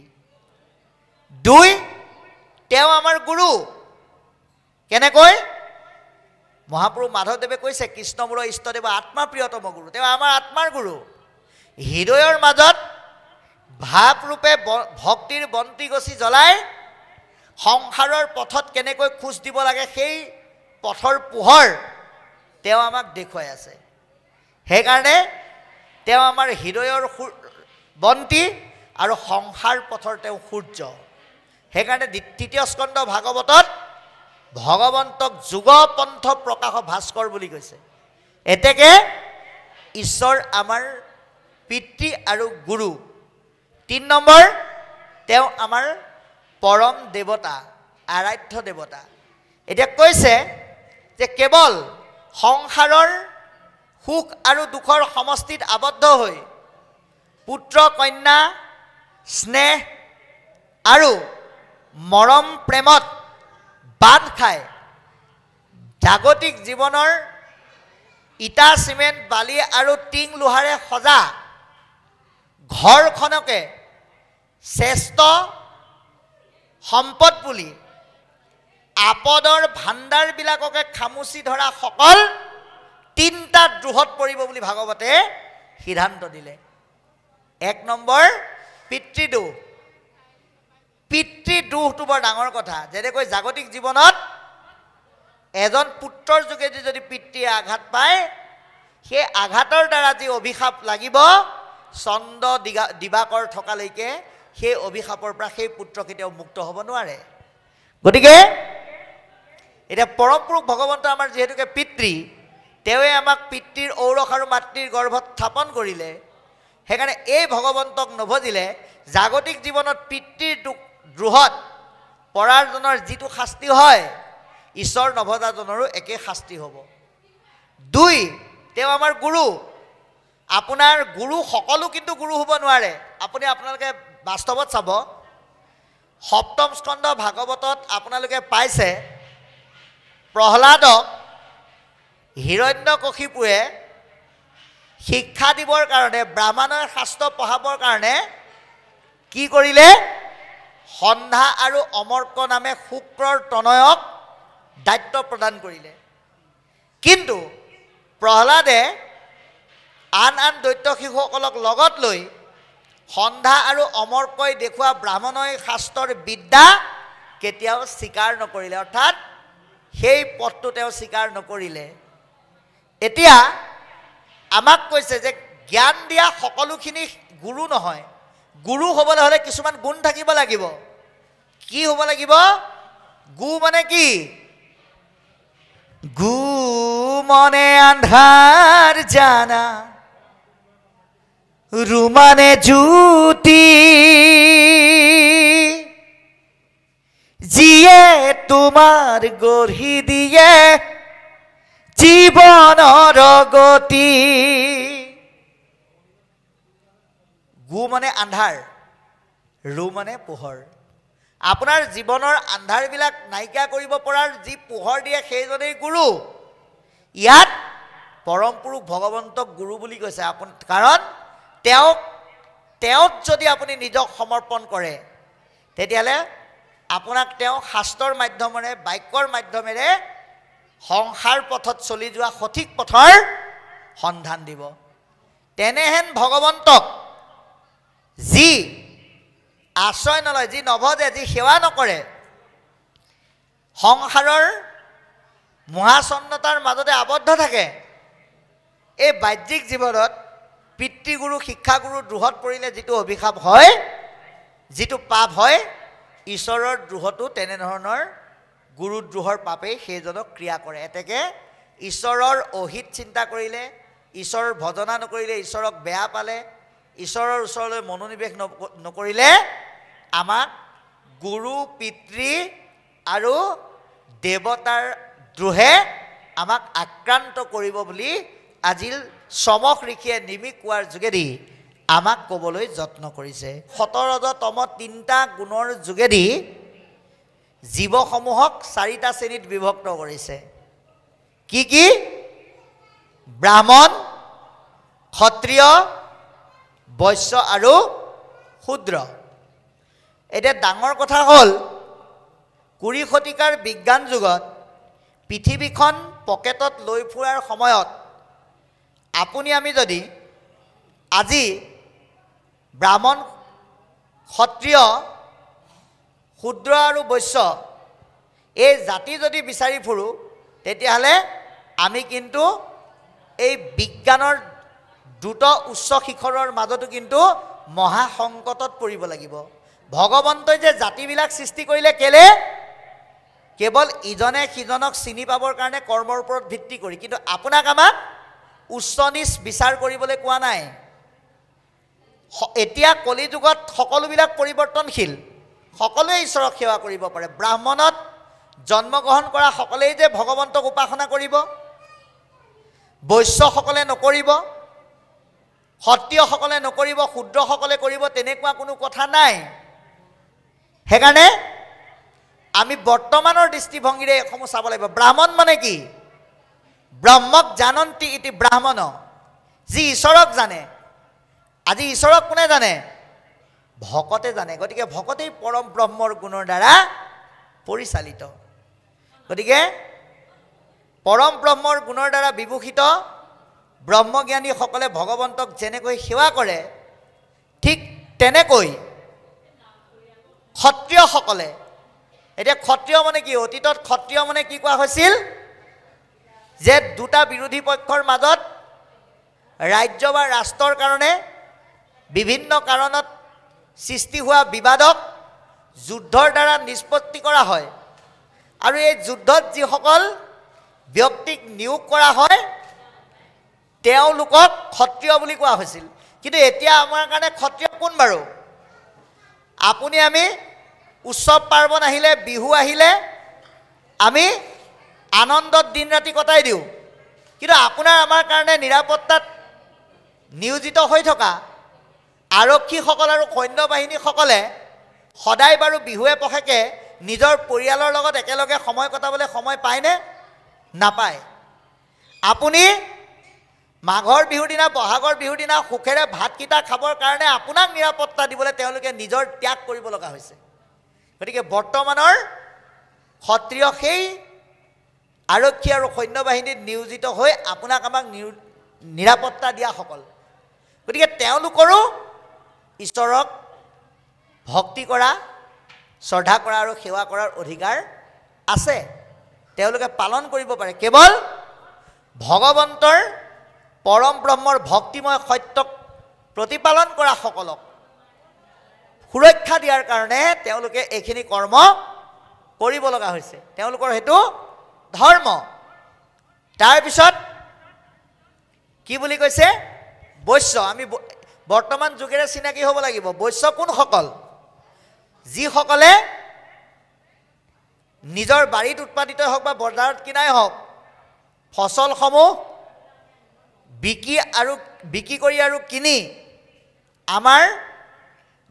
2, তেওঁ আমাৰ গুৰু। কেনেকৈ? মহাপুৰুষ মাধৱদেৱে কৈছে কৃষ্ণ মোৰ ইষ্টদেৱ আত্মা প্ৰিয়তম গুৰু, তেওঁ আমাৰ আত্মাৰ গুৰু। হৃদয়ৰ মাজত ভাৱৰূপে ভক্তিৰ বন্তি গছি জ্বলাই সংসাৰৰ পথত কেনেকৈ খোজ দিব লাগে সেই পথৰ পোহৰ তেওঁ আমাক দেখুৱাই আছে। সেইকাৰণে তেওঁ আমাৰ হৃদয়ৰ বন্তি আৰু সংসাৰ পথৰ তেওঁ সূৰ্য। সেইকাৰণে 3য় স্কন্ধ ভাগৱতত ভগৱন্তক যুগপন্থ প্ৰকাশ ভাস্কৰ বুলি কৈছে। এতেকে ঈশ্বৰ আমাৰ পিতৃ আৰু গুৰু। 3 নম্বৰ, তেওঁ আমাৰ পৰম দেৱতা, আৰাধ্য দেৱতা। এতিয়া কৈছে যে কেৱল সংসাৰৰ সুখ আৰু দুখৰ সমষ্টিত আবদ্ধ হৈ পুত্ৰ কন্যা স্নেহ আৰু মৰম প্ৰেমত বান্ধ খাই জাগতিক জীৱনৰ ইটা চিমেণ্ট বালি আৰু টিং লোহাৰে সজা ঘৰখনকে শ্ৰেষ্ঠ সম্পদ বুলি আপদৰ ভাণ্ডাৰবিলাককে খামুচি ধৰা সকল 3টা দ্ৰোহত পৰিব বুলি ভাগৱতে সিদ্ধান্ত দিলে। 1 নম্বৰ পিতৃদোষ। পিতৃদোষটো বৰ ডাঙৰ কথা। যেনেকৈ জাগতিক জীৱনত এজন পুত্ৰৰ যোগেদি যদি পিতৃয়ে আঘাত পায়, সেই আঘাতৰ দ্বাৰা যি অভিশাপ লাগিব চন্দ্ৰ দিবাকৰ থকালৈকে সেই অভিশাপৰ পৰা সেই পুত্ৰ কেতিয়াও মুক্ত হ'ব নোৱাৰে। গতিকে এতিয়া পৰম পুৰুষ ভগৱন্ত আমাৰ যিহেতুকে পিতৃ, তেৱে আমাক পিতৃৰ ঔৰস আৰু মাতৃৰ গৰ্ভত স্থাপন কৰিলে সেইকাৰণে এই ভগৱন্তক নভজিলে জাগতিক জীৱনত পিতৃৰ দ্ৰোহত পৰাজনৰ যিটো শাস্তি হয় ঈশ্বৰ নভজাজনৰো একে শাস্তি হ'ব। 2 তেওঁ আমাৰ গুৰু। আপোনাৰ গুৰু সকলো কিন্তু গুৰু হ'ব নোৱাৰে। আপোনালোকে বাস্তৱত চাব সপ্তম স্কন্ধ ভাগৱতত আপোনালোকে পাইছে প্ৰহ্লাদক হিৰণ্যকশিপুৱে শিক্ষা দিবৰ কাৰণে ব্ৰাহ্মণৰ শাস্ত্ৰ পঢ়াবৰ কাৰণে কি কৰিলে সন্ধ্যা আৰু অমৰ্ক নামে শুক্ৰৰ তনয়ক দায়িত্ব প্ৰদান কৰিলে। কিন্তু প্ৰহ্লাদে আন দৈত্য শিশুসকলক লগত লৈ সন্ধ্যা আৰু অমৰ্কই দেখুওৱা ব্ৰাহ্মণই শাস্ত্ৰৰ বিদ্যা কেতিয়াও স্বীকাৰ নকৰিলে, অৰ্থাৎ সেই পথটো তেওঁ স্বীকাৰ নকৰিলে। এতিয়া আমাক কৈছে যে জ্ঞান দিয়া সকলোখিনি গুৰু নহয়, গুৰু হ'বলৈ হ'লে কিছুমান গুণ থাকিব লাগিব। কি হ'ব লাগিব? গু মানে কি? গু মনে আন্ধার জানা, রু মানে জ্যোতি, যিয়ে তোমার গঢ়ি দিয়ে জীৱনৰ গতি। গু মানে আন্ধাৰ, ৰু মানে পোহৰ। আপোনাৰ জীৱনৰ আন্ধাৰবিলাক নাইকিয়া কৰিব পৰাৰ যি পোহৰ দিয়ে সেইজনেই গুৰু। ইয়াত পৰম পুৰুষ ভগৱন্তক গুৰু বুলি কৈছে কাৰণ তেওঁক যদি আপুনি নিজক সমৰ্পণ কৰে তেতিয়াহ'লে আপোনাক তেওঁ শাস্ত্ৰৰ মাধ্যমেৰে বাক্যৰ মাধ্যমেৰে সংসাৰ পথত চলি যোৱা সঠিক পথৰ সন্ধান দিব। তেনেহেন ভগৱন্তক যি আশ্ৰয় নলয়, যি নভজে, যি সেৱা নকৰে, সংসাৰৰ মহাচন্নতাৰ মাজতে আবদ্ধ থাকে, এই বাহ্যিক জীৱনত পিতৃগুৰু শিক্ষাগুৰু দ্ৰোহত পৰিলে যিটো অভিশাপ হয়, যিটো পাপ হয়, ঈশ্বৰৰ দ্ৰোহতো তেনেধৰণৰ গুৰুদ্ৰোহৰ পাপেই সেইজনক ক্ৰিয়া কৰে। এতেকে ঈশ্বৰৰ অহিত চিন্তা কৰিলে, ঈশ্বৰৰ ভজনা নকৰিলে, ঈশ্বৰক বেয়া পালে, ঈশ্বৰৰ ওচৰলৈ মনোনিৱেশ নকৰিলে আমাক গুৰু পিতৃ আৰু দেৱতাৰ দ্ৰোহে আমাক আক্ৰান্ত কৰিব বুলি আজিৰ সমখ ঋষিয়ে নিমিক কোৱাৰ যোগেদি আমাক ক'বলৈ যত্ন কৰিছে। সতৰজতম 3টা গুণৰ যোগেদি জীৱসমূহক 4টা শ্ৰেণীত বিভক্ত কৰিছে। কি কি? ব্ৰাহ্মণ, ক্ষত্ৰিয়, বৈশ্য আৰু শূদ্ৰ। এতিয়া ডাঙৰ কথা হ'ল 20 শতিকাৰ বিজ্ঞান যুগত পৃথিৱীখন পকেটত লৈ ফুৰাৰ সময়ত আমি যদি আজি ব্ৰাহ্মণ, ক্ষত্ৰিয়, শূদ্ৰ আৰু বৈশ্য এই জাতি যদি বিচাৰি ফুৰোঁ তেতিয়াহ'লে আমি কিন্তু এই বিজ্ঞানৰ দ্ৰুত উচ্চ শিখৰৰ মাজতো কিন্তু মহা সংকটত পৰিব লাগিব। ভগৱন্তই যে জাতিবিলাক সৃষ্টি কৰিলে কেলে? কেৱল ইজনে সিজনক চিনি পাবৰ কাৰণে কৰ্মৰ ওপৰত ভিত্তি কৰি, কিন্তু আমাক উচ্চ নিচ বিচাৰ কৰিবলৈ কোৱা নাই। এতিয়া কলি যুগত সকলোবিলাক পৰিৱৰ্তনশীল, সকলোৱে ঈশ্বৰক সেৱা কৰিব পাৰে। ব্ৰাহ্মণত জন্মগ্ৰহণ কৰা সকলেই যে ভগৱন্তক উপাসনা কৰিব, বৈশ্যসকলে নকৰিব, ক্ষত্ৰিয়সকলে নকৰিব, শূদ্ৰসকলে কৰিব, তেনেকুৱা কোনো কথা নাই। সেইকাৰণে আমি বৰ্তমানৰ দৃষ্টিভংগীৰে এইসমূহ চাব লাগিব। ব্ৰাহ্মণ মানে কি? ব্ৰহ্মক জানন্তি ইতি ব্ৰাহ্মণ, যি ঈশ্বৰক জানে। আজি ঈশ্বৰক কোনে জানে? ভকতে জানে। গতিকে ভকতেই পৰম ব্ৰহ্মৰ গুণৰ দ্বাৰা পৰিচালিত। গতিকে পৰম ব্ৰহ্মৰ গুণৰ দ্বাৰা বিভূষিত ব্ৰহ্মজ্ঞানীসকলে ভগৱন্তক যেনেকৈ সেৱা কৰে, ঠিক তেনেকৈ ক্ষত্ৰিয়সকলে, এতিয়া ক্ষত্ৰিয় মানে কি? অতীতত ক্ষত্ৰিয় মানে কি কোৱা হৈছিল? যে দুটা বিৰোধী পক্ষৰ মাজত ৰাজ্য বা ৰাষ্ট্ৰৰ কাৰণে বিভিন্ন কাৰণত সৃষ্টি হোৱা বিবাদক যুদ্ধৰ দ্বাৰা নিষ্পত্তি কৰা হয়। আৰু এই যুদ্ধত যিসকল ব্যক্তিক নিয়োগ কৰা হয় তেওঁলোকক ক্ষত্ৰিয় বুলি কোৱা হৈছিল। কিন্তু এতিয়া আমাৰ কাৰণে ক্ষত্ৰিয় কোন বাৰু? আপুনি আমি উৎসৱ পাৰ্বণ আহিলে, বিহু আহিলে আমি আনন্দত দিন ৰাতি কটাই দিওঁ। কিন্তু আপোনাৰ আমাৰ কাৰণে নিৰাপত্তাত নিয়োজিত হৈ থকা আৰক্ষীসকল আৰু সৈন্য বাহিনীসকলে সদায় বাৰু বিহুৱে পষেকে নিজৰ পৰিয়ালৰ লগত একেলগে সময় কটাবলৈ সময় পায়নে? নাপায়। আপুনি মাঘৰ বিহুৰ দিনা, বহাগৰ বিহুৰ দিনা সুখেৰে ভাতকেইটা খাবৰ কাৰণে আপোনাক নিৰাপত্তা দিবলৈ তেওঁলোকে নিজৰ ত্যাগ কৰিব লগা হৈছে। গতিকে বৰ্তমানৰ ক্ষত্ৰিয় সেই আৰক্ষী আৰু সৈন্য বাহিনীত নিয়োজিত হৈ আপোনাক আমাক নিৰাপত্তা দিয়াসকল। গতিকে তেওঁলোকৰো ঈশ্বৰক ভক্তি কৰা, শ্ৰদ্ধা কৰা আৰু সেৱা কৰাৰ অধিকাৰ আছে, তেওঁলোকে পালন কৰিব পাৰে। কেৱল ভগৱন্তৰ পৰম ব্ৰহ্মৰ ভক্তিময় সত্যক প্ৰতিপালন কৰা সকলক সুৰক্ষা দিয়াৰ কাৰণে তেওঁলোকে এইখিনি কৰ্ম কৰিব লগা হৈছে, তেওঁলোকৰ সেইটো ধৰ্ম। তাৰপিছত কি বুলি কৈছে? বৈশ্য। আমি বৰ্তমান যুগেৰে চিনাকি হ'ব লাগিব। বৈশ্য কোনসকল? যিসকলে নিজৰ বাৰীত উৎপাদিতই হওক বা বজাৰত কিনাই হওক ফচলসমূহ বিক্ৰী কৰি আৰু কিনি আমাৰ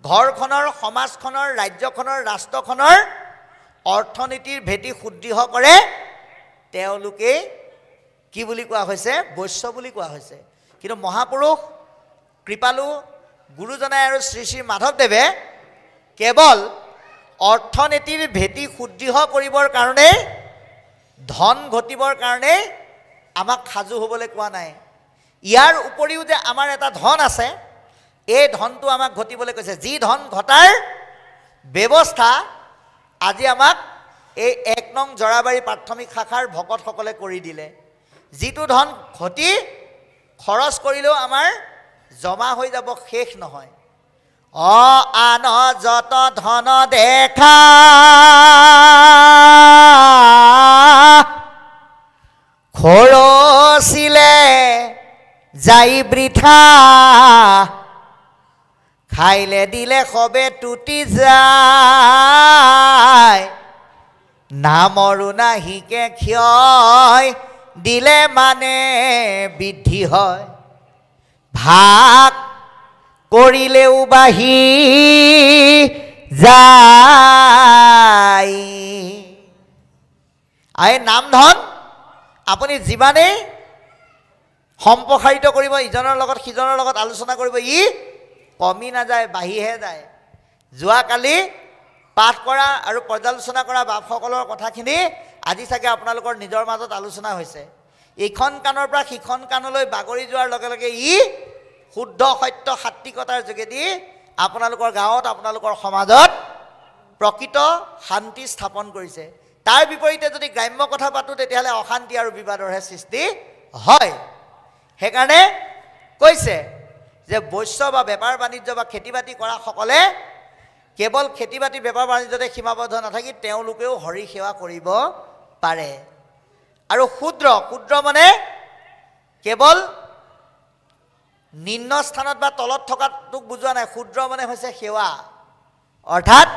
ঘৰখনৰ, সমাজখনৰ, ৰাজ্যখনৰ, ৰাষ্ট্ৰখনৰ অৰ্থনীতিৰ ভেটি সুদৃঢ় কৰে, তেওঁলোকেই কি বুলি কোৱা হৈছে? বৈশ্য বুলি কোৱা হৈছে। কিন্তু মহাপুৰুষ কৃপালু গুৰুজনাই আৰু শ্ৰী শ্ৰী মাধৱদেৱে কেৱল অৰ্থনীতিৰ ভেটি সুদৃঢ় কৰিবৰ কাৰণে, ধন ঘটিবৰ কাৰণে আমাক সাজু হ'বলৈ কোৱা নাই। ইয়াৰ উপৰিও যে আমাৰ এটা ধন আছে, এই ধনটো আমাক ঘটিবলৈ কৈছে। যি ধন ঘটাৰ ব্যৱস্থা আজি আমাক এই ১ নং জৰাবাৰী প্ৰাথমিক শাখাৰ ভকতসকলে কৰি দিলে। যিটো ধন ঘটি খৰচ কৰিলেও আমাৰ জমা হৈ যাব, শেষ নহয়। আন যত ধন দেখা খৰচিলে যাই বৃথা, খাইলে দিলে সবে টুটি যায়, নামৰো নাহিকে ক্ষয় দিলে মানে বৃদ্ধি হয়, ভাগ কৰিলেও বাঢ়ি যায়। এই নাম ধন আপুনি যিমানেই সম্প্ৰসাৰিত কৰিব, ইজনৰ লগত সিজনৰ লগত আলোচনা কৰিব, ই কমি নাযায়, বাঢ়িহে যায়। যোৱাকালি পাঠ কৰা আৰু পৰ্যালোচনা কৰা বাপসকলৰ কথাখিনি আজি চাগে আপোনালোকৰ নিজৰ মাজত আলোচনা হৈছে। এইখন কাণৰ পৰা সিখন কাণলৈ বাগৰি যোৱাৰ লগে লগে ই শুদ্ধ সত্য সাত্বিকতাৰ যোগেদি আপোনালোকৰ গাঁৱত, আপোনালোকৰ সমাজত প্ৰকৃত শান্তি স্থাপন কৰিছে। তাৰ বিপৰীতে যদি গ্ৰাম্য কথা পাতোঁ তেতিয়াহ'লে অশান্তি আৰু বিবাদৰহে সৃষ্টি হয়। সেইকাৰণে কৈছে যে বৈশ্য বা বেপাৰ বাণিজ্য বা খেতি বাতি কৰাসকলে কেৱল খেতি বাতি বেপাৰ বাণিজ্যতে সীমাবদ্ধ নাথাকি তেওঁলোকেও হৰি সেৱা কৰিব পাৰে। আৰু ক্ষুদ্ৰ, ক্ষুদ্ৰ মানে কেৱল নিম্ন স্থানত বা তলত থকাটোক বুজোৱা নাই। ক্ষুদ্ৰ মানে হৈছে সেৱা, অৰ্থাৎ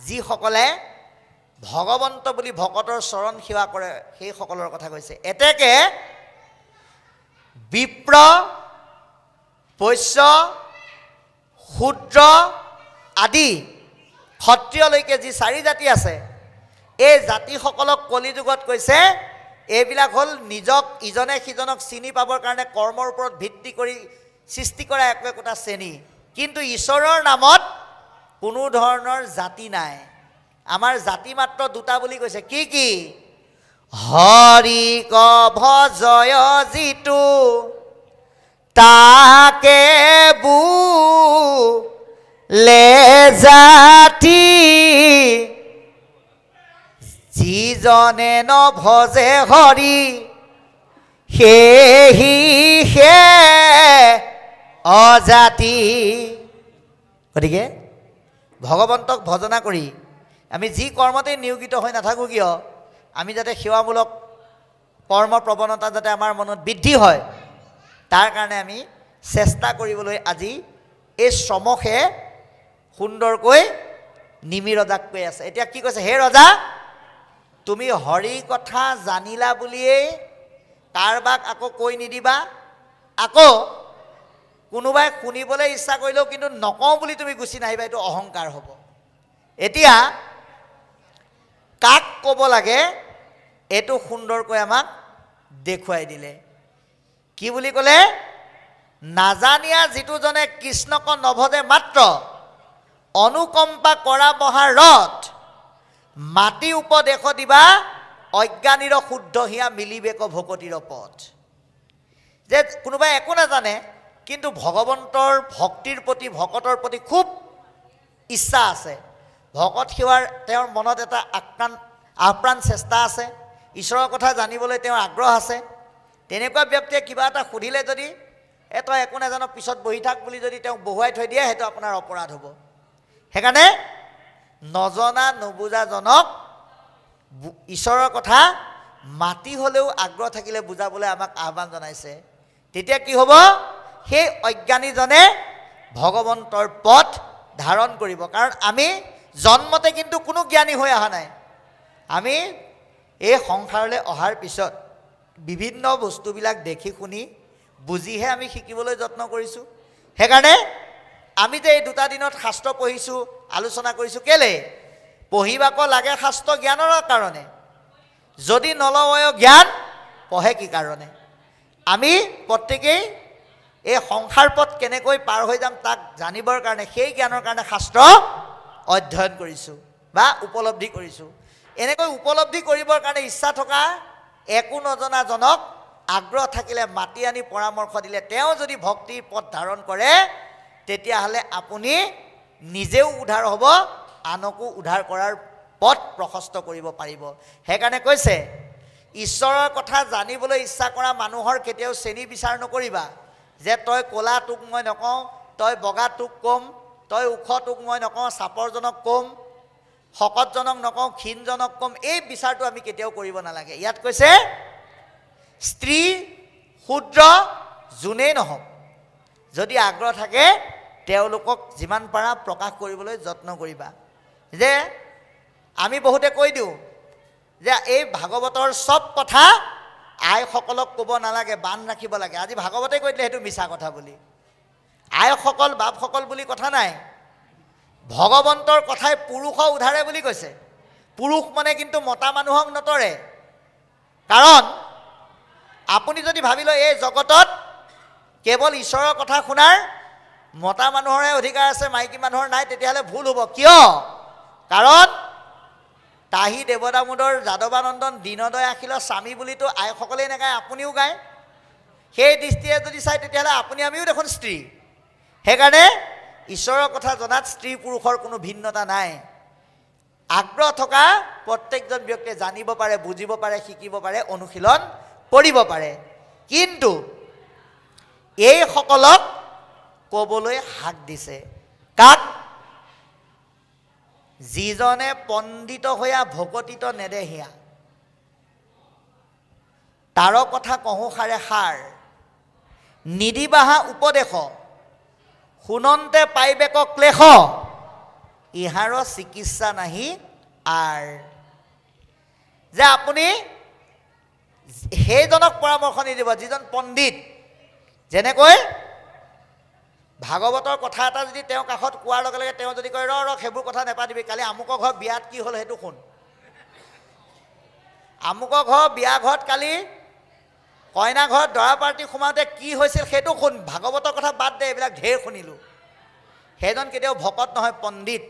যিসকলে ভগৱন্ত বুলি ভকতৰ চৰণ সেৱা কৰে সেইসকলৰ কথা কৈছে। এতেকে বিপ্ৰ, বৈশ্য, শূদ্ৰ আদি ক্ষত্ৰিয়লৈকে যি 4 জাতি আছে, এই জাতিসকলক কলিযুগত কৈছে এইবিলাক হ'ল নিজক ইজনে সিজনক চিনি পাবৰ কাৰণে কৰ্মৰ ওপৰত ভিত্তি কৰি সৃষ্টি কৰা একোটা শ্ৰেণী। কিন্তু ঈশ্বৰৰ নামত কোনো ধৰণৰ জাতি নাই। আমাৰ জাতি মাত্ৰ 2টা বুলি কৈছে। কি কি? হৰিক ভজয় যিটো তাকে বোলে জাতি, যিজনে নভজে হৰি সেহি হে অজাতি। গতিকে ভগৱন্তক ভজনা কৰি আমি যি কৰ্মতেই নিয়োজিত হৈ নাথাকোঁ কিয়, আমি যাতে সেৱামূলক কৰ্ম প্ৰৱণতা যাতে আমাৰ মনত বৃদ্ধি হয়, তাৰ কাৰণে আমি চেষ্টা কৰিবলৈ আজি এই শ্ৰমহে সুন্দৰকৈ নিমি ৰজাক কৈ আছে। এতিয়া কি কৈছে, হে ৰজা, তুমি হৰি কথা জানিলা বুলিয়েই কাৰোবাক আকৌ কৈ নিদিবা, আকৌ কোনোবাই শুনিবলৈ ইচ্ছা কৰিলেও কিন্তু নকওঁ বুলি তুমি গুচি নাহিবা, এইটো অহংকাৰ হ'ব। এতিয়া কাক ক'ব লাগে এইটো সুন্দৰকৈ আমাক দেখুৱাই দিলে। কি বুলি ক'লে, নাজানিয়া যিটোজনে কৃষ্ণক নভজে মাত্ৰ অনুকম্পা কৰা মহাৰত মাটি উপদেশ দিবা অজ্ঞানীৰ শুদ্ধ হিয়া মিলিবেক ভকতিৰ পথ। যে কোনোবাই একো নাজানে কিন্তু ভগৱন্তৰ ভক্তিৰ প্ৰতি ভকতৰ প্ৰতি খুব ইচ্ছা আছে, ভকত সেৱাৰ তেওঁৰ মনত এটা আপ্ৰাণ চেষ্টা আছে, ঈশ্বৰৰ কথা জানিবলৈ তেওঁৰ আগ্ৰহ আছে, তেনেকুৱা ব্যক্তিয়ে কিবা এটা সুধিলে যদি তই একো নাজানো পিছত বহি থাক বুলি যদি তেওঁক বহুৱাই থৈ দিয়ে, সেইটো আপোনাৰ অপৰাধ হ'ব। সেইকাৰণে নজনা নুবুজাজনক ঈশ্বৰৰ কথা মাতি হ'লেও আগ্ৰহ থাকিলে বুজাবলৈ আমাক আহ্বান জনাইছে। তেতিয়া কি হ'ব, সেই অজ্ঞানীজনে ভগৱন্তৰ পথ ধাৰণ কৰিব। কাৰণ আমি জন্মতে কিন্তু কোনো জ্ঞানী হৈ অহা নাই। আমি এই সংসাৰলৈ অহাৰ পিছত বিভিন্ন বস্তুবিলাক দেখি শুনি বুজিহে আমি শিকিবলৈ যত্ন কৰিছোঁ। সেইকাৰণে আমি যে এই দুটা দিনত শাস্ত্ৰ পঢ়িছোঁ, আলোচনা কৰিছোঁ, কেলে পঢ়িবাক লাগে শাস্ত্ৰ জ্ঞানৰ কাৰণে। যদি নলয় জ্ঞান পঢ়ে কি কাৰণে? আমি প্ৰত্যেকেই এই সংসাৰ পথ কেনেকৈ পাৰ হৈ যাম তাক জানিবৰ কাৰণে, সেই জ্ঞানৰ কাৰণে শাস্ত্ৰ অধ্যয়ন কৰিছোঁ বা উপলব্ধি কৰিছোঁ। এনেকৈ উপলব্ধি কৰিবৰ কাৰণে ইচ্ছা থকা একো নজনাজনক আগ্ৰহ থাকিলে মাতি আনি পৰামৰ্শ দিলে, তেওঁ যদি ভক্তিৰ পথ ধাৰণ কৰে তেতিয়াহ'লে আপুনি নিজেও উদ্ধাৰ হ'ব, আনকো উদ্ধাৰ কৰাৰ পথ প্ৰশস্ত কৰিব পাৰিব। সেইকাৰণে কৈছে, ঈশ্বৰৰ কথা জানিবলৈ ইচ্ছা কৰা মানুহৰ কেতিয়াও শ্ৰেণী বিচাৰ নকৰিবা, যে তই ক'লা তোক মই নকওঁ, তই বগা তোক ক'ম, তই ওখ তোক মই নকওঁ, চাপৰজনক ক'ম, শকতজনক নকওঁ, ক্ষীণজনক ক'ম। এই বিচাৰটো আমি কেতিয়াও কৰিব নালাগে। ইয়াত কৈছে স্ত্ৰী শূদ্ৰ যোনেই নহওক, যদি আগ্ৰহ থাকে তেওঁলোকক যিমান পাৰা প্ৰকাশ কৰিবলৈ যত্ন কৰিবা। যে আমি বহুতে কৈ দিওঁ যে এই ভাগৱতৰ চব কথা আইসকলক ক'ব নালাগে, বান ৰাখিব লাগে। আজি ভাগৱতে কৈ দিলে সেইটো মিছা কথা বুলি। আইসকল বাপসকল বুলি কথা নাই, ভগৱন্তৰ কথাই পুৰুষক উদ্ধাৰে বুলি কৈছে। পুৰুষ মানে কিন্তু মতা মানুহক নতৰে। কাৰণ আপুনি যদি ভাবি লয় এই জগতত কেৱল ঈশ্বৰৰ কথা শুনাৰ মতা মানুহৰহে অধিকাৰ আছে, মাইকী মানুহৰ নাই, তেতিয়াহ'লে ভুল হ'ব। কিয়? কাৰণ তাহি দেৱদামোদৰ যাদৱানন্দন দীনদয় আখিলৰ স্বামী বুলিতো আইসকলেই নাগায়, আপুনিও গায়। সেই দৃষ্টিৰে যদি চাই তেতিয়াহ'লে আপুনি আমিও দেখোন স্ত্ৰী। সেইকাৰণে ঈশ্বৰৰ কথা জনাত স্ত্ৰী পুৰুষৰ কোনো ভিন্নতা নাই। আগ্ৰহ থকা প্ৰত্যেকজন ব্যক্তিয়ে জানিব পাৰে, বুজিব পাৰে, শিকিব পাৰে, অনুশীলন কৰিব পাৰে। কিন্তু এইসকলক ক'বলৈ হাক দিছে। কাক? যিজনে পণ্ডিত হৈয়া ভকতিত নেদেহিয়া, তাৰ কথা কহোঁ সাৰে সাৰ, নিদিবাহা উপদেশ শুনন্তে পাইবেক ক্লেশ, ইহাৰ চিকিৎসা নাহি আৰ। যে আপুনি সেইজনক পৰামৰ্শ নিদিব যিজন পণ্ডিত। যেনেকৈ ভাগৱতৰ কথা এটা যদি তেওঁ কাষত কোৱাৰ লগে লগে তেওঁ যদি কয় ৰ সেইবোৰ কথা নেপাতিবি, কালি আমুকৰ ঘৰ বিয়াত কি হ'ল সেইটো শুন, আমুকৰ ঘৰ বিয়া ঘৰত কালি কইনা ঘৰত দৰা পাৰ্টি সোমাওঁতে কি হৈছিল সেইটো শুন, ভাগৱতৰ কথা বাদ দে, এইবিলাক ঢেৰ শুনিলোঁ। সেইজন কেতিয়াও ভকত নহয়, পণ্ডিত।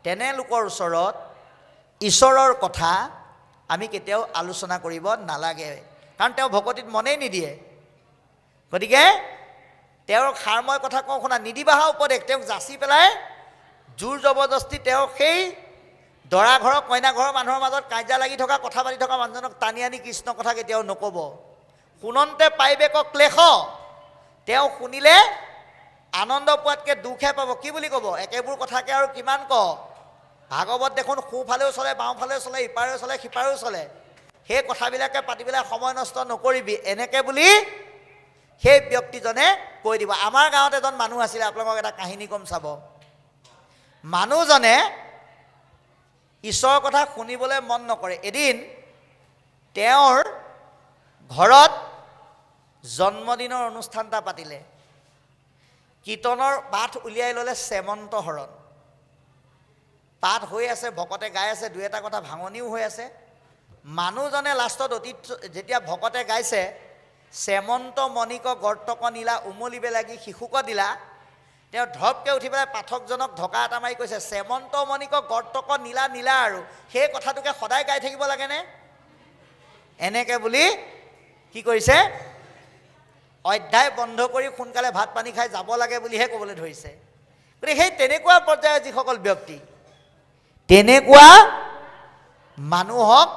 তেনে লোকৰ ওচৰত ঈশ্বৰৰ কথা আমি কেতিয়াও আলোচনা কৰিব নালাগে, কাৰণ তেওঁ ভকতিত মনেই নিদিয়ে। গতিকে তেওঁৰ সাৰময় কথা কওঁ শুনা, নিদিবাহা উপদেশ, তেওঁক যাচি পেলাই জোৰ জবৰদস্তি তেওঁক সেই দৰা ঘৰৰ কইনা ঘৰৰ মানুহৰ মাজত কাজিয়া লাগি থকা কথা পাতি থকা মানুহজনক টানি আনি কৃষ্ণ কথা কেতিয়াও নক'ব। শুনন্তে পাইবেক ক্লেশ, তেওঁ শুনিলে আনন্দ পোৱাতকৈ দুখহে পাব। কি বুলি ক'ব? একেবোৰ কথাকে আৰু কিমান ক, ভাগৱত দেখোন সোঁফালেও চলে, বাওঁফালেও চলে, ইপাৰেও চলে, সিপাৰেও চলে, সেই কথাবিলাকে পাতি পেলাই সময় নষ্ট নকৰিবি, এনেকৈ বুলি সেই ব্যক্তিজনে কৈ দিব। আমাৰ গাঁৱত এজন মানুহ আছিলে, আপোনালোকক এটা কাহিনী কম চাব। মানুহজনে ঈশ্বৰৰ কথা শুনিবলৈ মন নকৰে। এদিন তেওঁৰ ঘৰত জন্মদিনৰ অনুষ্ঠান এটা পাতিলে। কীৰ্তনৰ পাঠ উলিয়াই ল'লে শ্যামন্ত হৰণ। পাঠ হৈ আছে, ভকতে গাই আছে, দুই এটা কথা ভাঙনিও হৈ আছে। মানুহজনে লাষ্টত যেতিয়া ভকতে গাইছে, শ্যামন্ত মণিক গৰ্তক নীলা উমলিবে লাগি শিশুক দিলা, তেওঁ ধপকৈ উঠি পেলাই পাঠকজনক ঢকা এটা মাৰি কৈছে, শ্যামন্ত মণিক গৰ্তক নীলা নীলা আৰু সেই কথাটোকে সদায় গাই থাকিব লাগেনে? এনেকৈ বুলি কি কৰিছে, অধ্যায় বন্ধ কৰি সোনকালে ভাত পানী খাই যাব লাগে বুলিহে ক'বলৈ ধৰিছে। গতিকে সেই তেনেকুৱা পৰ্যায়ৰ যিসকল ব্যক্তি, তেনেকুৱা মানুহক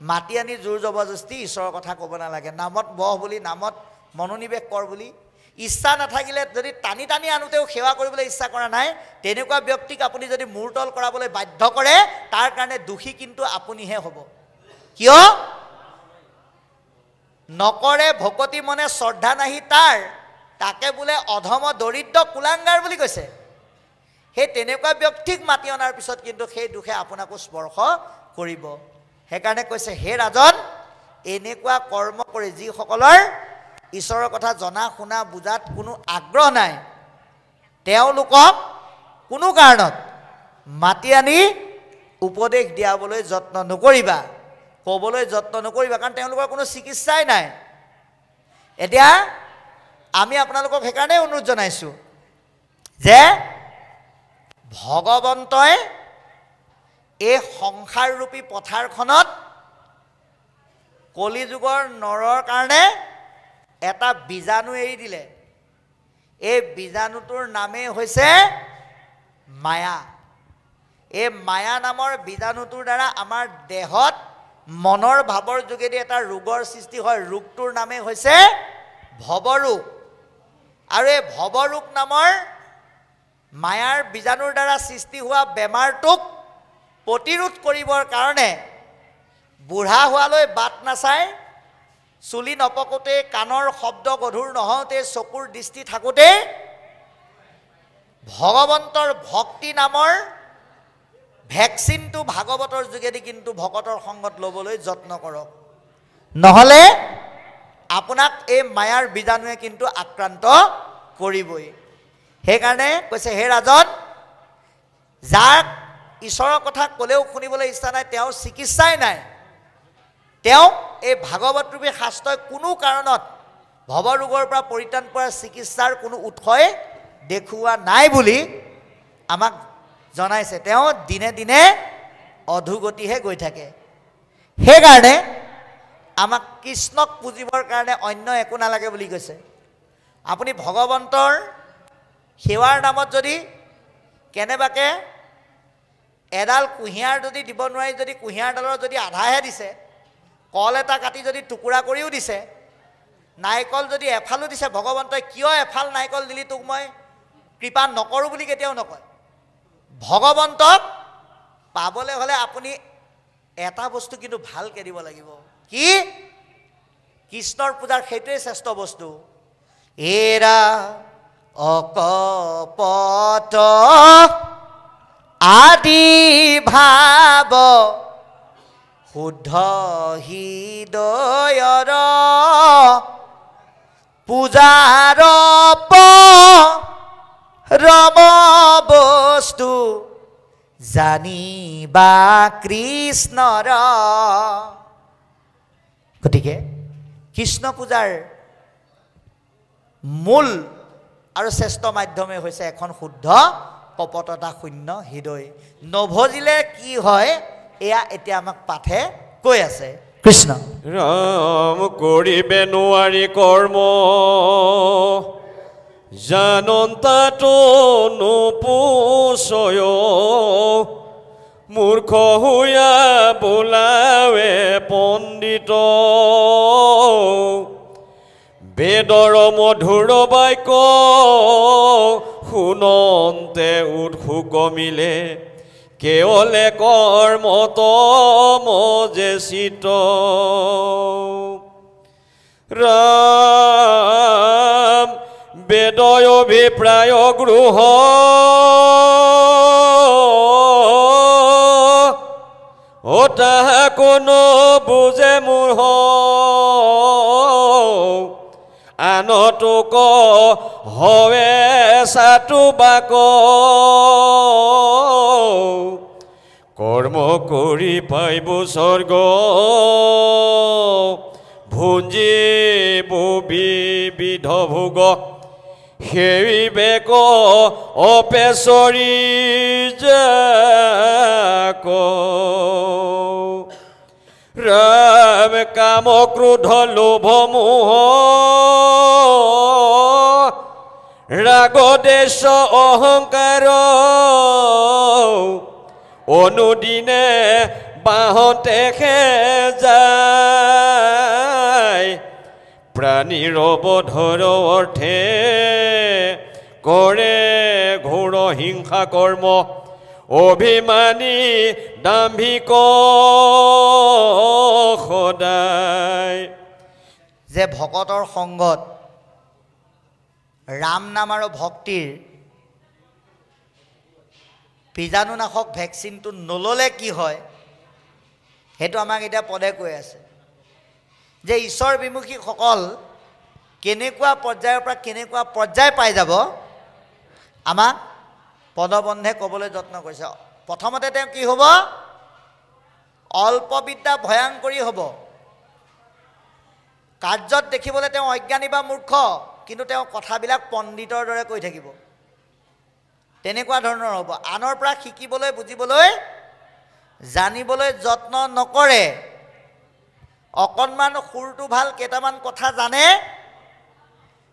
মাতি আনি জোৰ জবৰদস্তি ঈশ্বৰৰ কথা ক'ব নালাগে। নামত বহ বুলি, নামত মনোনিৱেশ কৰ বুলি, ইচ্ছা নাথাকিলে যদি টানি টানি আনোতেও সেৱা কৰিবলৈ ইচ্ছা কৰা নাই, তেনেকুৱা ব্যক্তিক আপুনি যদি মূৰতল কৰাবলৈ বাধ্য কৰে, তাৰ কাৰণে দোষী কিন্তু আপুনিহে হ'ব। কিয়? নকৰে ভকতি মনে শ্ৰদ্ধা নাহি তাৰ, তাকে বোলে অধম দৰিদ্ৰ কুলাংগাৰ বুলি কৈছে। সেই তেনেকুৱা ব্যক্তিক মাতি অনাৰ পিছত কিন্তু সেই দুখে আপোনাকো স্পৰ্শ কৰিব। সেইকাৰণে কৈছে, হে ৰাজন, এনেকুৱা কৰ্ম কৰি যিসকলৰ ঈশ্বৰৰ কথা জনা শুনা বুজাত কোনো আগ্ৰহ নাই, তেওঁলোকক কোনো কাৰণত মাতি আনি উপদেশ দিয়াবলৈ যত্ন নকৰিবা, ক'বলৈ যত্ন নকৰিবা, কাৰণ তেওঁলোকৰ কোনো চিকিৎসাই নাই। এতিয়া আমি আপোনালোকক সেইকাৰণে অনুৰোধ জনাইছোঁ যে ভগৱন্তই এই সংসাৰৰূপী পথাৰখনত কলিযুগৰ নৰৰ কাৰণে এটা বীজাণু এৰি দিলে। এই বীজাণুটোৰ নামেই হৈছে মায়া। এই মায়া নামৰ বীজাণুটোৰ দ্বাৰা আমাৰ দেহত মনৰ ভাৱৰ যোগেদি এটা ৰোগৰ সৃষ্টি হয়। ৰোগটোৰ নামেই হৈছে ভৱৰোগ। আৰু এই ভৱৰোগ নামৰ মায়াৰ বীজাণুৰ দ্বাৰা সৃষ্টি হোৱা বেমাৰটোক প্ৰতিৰোধ কৰিবৰ কাৰণে বুঢ়া হোৱালৈ বাট নাচায়, চুলি নপকোতে, কাণৰ শব্দ গধুৰ নহওঁতে, চকুৰ দৃষ্টি থাকোঁতে ভগৱন্তৰ ভক্তি নামৰ ভেকচিনটো ভাগৱতৰ যোগেদি কিন্তু ভকতৰ সংগত ল'বলৈ যত্ন কৰক, নহ'লে আপোনাক এই মায়াৰ বীজাণুৱে কিন্তু আক্ৰান্ত কৰিবই। সেইকাৰণে কৈছে, হে ৰাজন, যাক ঈশ্বৰৰ কথা ক'লেও শুনিবলৈ ইচ্ছা নাই, তেওঁৰ চিকিৎসাই নাই, তেওঁক এই ভাগৱতৰূপী শাস্ত্ৰই কোনো কাৰণত ভৱৰোগৰ পৰা পৰিত্ৰাণ পোৱাৰ চিকিৎসাৰ কোনো উৎসই দেখুওৱা নাই বুলি আমাক জনাইছে। তেওঁ দিনে দিনে অধোগতিহে গৈ থাকে। সেইকাৰণে আমাক কৃষ্ণক পুজিবৰ কাৰণে অন্য একো নালাগে বুলি কৈছে। আপুনি ভগৱন্তৰ সেৱাৰ নামত যদি কেনেবাকৈ এডাল কুঁহিয়াৰ যদি দিব নোৱাৰি, যদি কুঁহিয়াৰডালৰ যদি আধাহে দিছে, কল এটা কাটি যদি টুকুৰা কৰিও দিছে, নাৰিকল যদি এফালো দিছে, ভগৱন্তই কিয় এফাল নাৰিকল দিলি, তোক মই কৃপা নকৰোঁ বুলি কেতিয়াও নকয়। ভগৱন্তক পাবলৈ হ'লে আপুনি এটা বস্তু কিন্তু ভালকৈ দিব লাগিব। কি? কৃষ্ণৰ পূজাৰ সেইটোৱেই শ্ৰেষ্ঠ বস্তু। এৰা অকপট আদি ভাৱ শুদ্ধ হৃদয়ৰ পূজাৰ ৰম বস্তু জানিবা কৃষ্ণৰ। গতিকে কৃষ্ণ পূজাৰ মূল আৰু শ্ৰেষ্ঠ মাধ্যমে হৈছে এখন শুদ্ধ কপটতা শূন্য হৃদয়। নভজিলে কি হয় এয়া এতিয়া আমাক পাঠে কৈ আছে। কৃষ্ণ ৰাম কৰিবে নোৱাৰি কৰ্ম, জানন্তাতো নোপোচয়, মূৰ্খ হৈয়া বোলাৱে পণ্ডিত, বেদৰ মধুৰ বাক্য শুনন্তে উৎসুক মিলে, কেৱলে কৰ্মত মজে চিত। ৰাম অভিপ্ৰায় গৃহ ও তাহা কোনো বুজে মোৰ আনতোক হৱে চাটো বাক কৰ্ম কৰি পাইব স্বৰ্গ ভুঞ্জিব বিবিধ ভোগ সেই বেক অপেচৰি যাক ৰাম কাম ক্ৰোধ লোভ মোহ ৰাগ দেশ অহংকাৰ অনুদিনে বাহতে যায় প্ৰাণীৰ বধৰ অৰ্থে কৰে ঘোৰ হিংসা কৰ্ম অভিমানী দাম্ভিক সদায় যে ভকতৰ সংগত ৰাম নাম আৰু ভক্তিৰ বীজাণুনাশক ভেকচিনটো নললে কি হয় সেইটো আমাক এতিয়া পদে কৈ আছে যে ঈশ্বৰ বিমুখীসকল কেনেকুৱা পৰ্যায়ৰ পৰা কেনেকুৱা পৰ্যায় পাই যাব আমাক পদবন্ধে ক'বলৈ যত্ন কৰিছে প্ৰথমতে তেওঁ কি হ'ব অল্পবিদ্যা ভয়ংকৰী হ'ব কাৰ্যত দেখিবলৈ তেওঁ অজ্ঞানী বা মূৰ্খ কিন্তু তেওঁ কথাবিলাক পণ্ডিতৰ দৰে কৈ থাকিব তেনেকুৱা ধৰণৰ হ'ব আনৰ পৰা শিকিবলৈ বুজিবলৈ জানিবলৈ যত্ন নকৰে অকণমান সুৰটো ভাল কেইটামান কথা জানে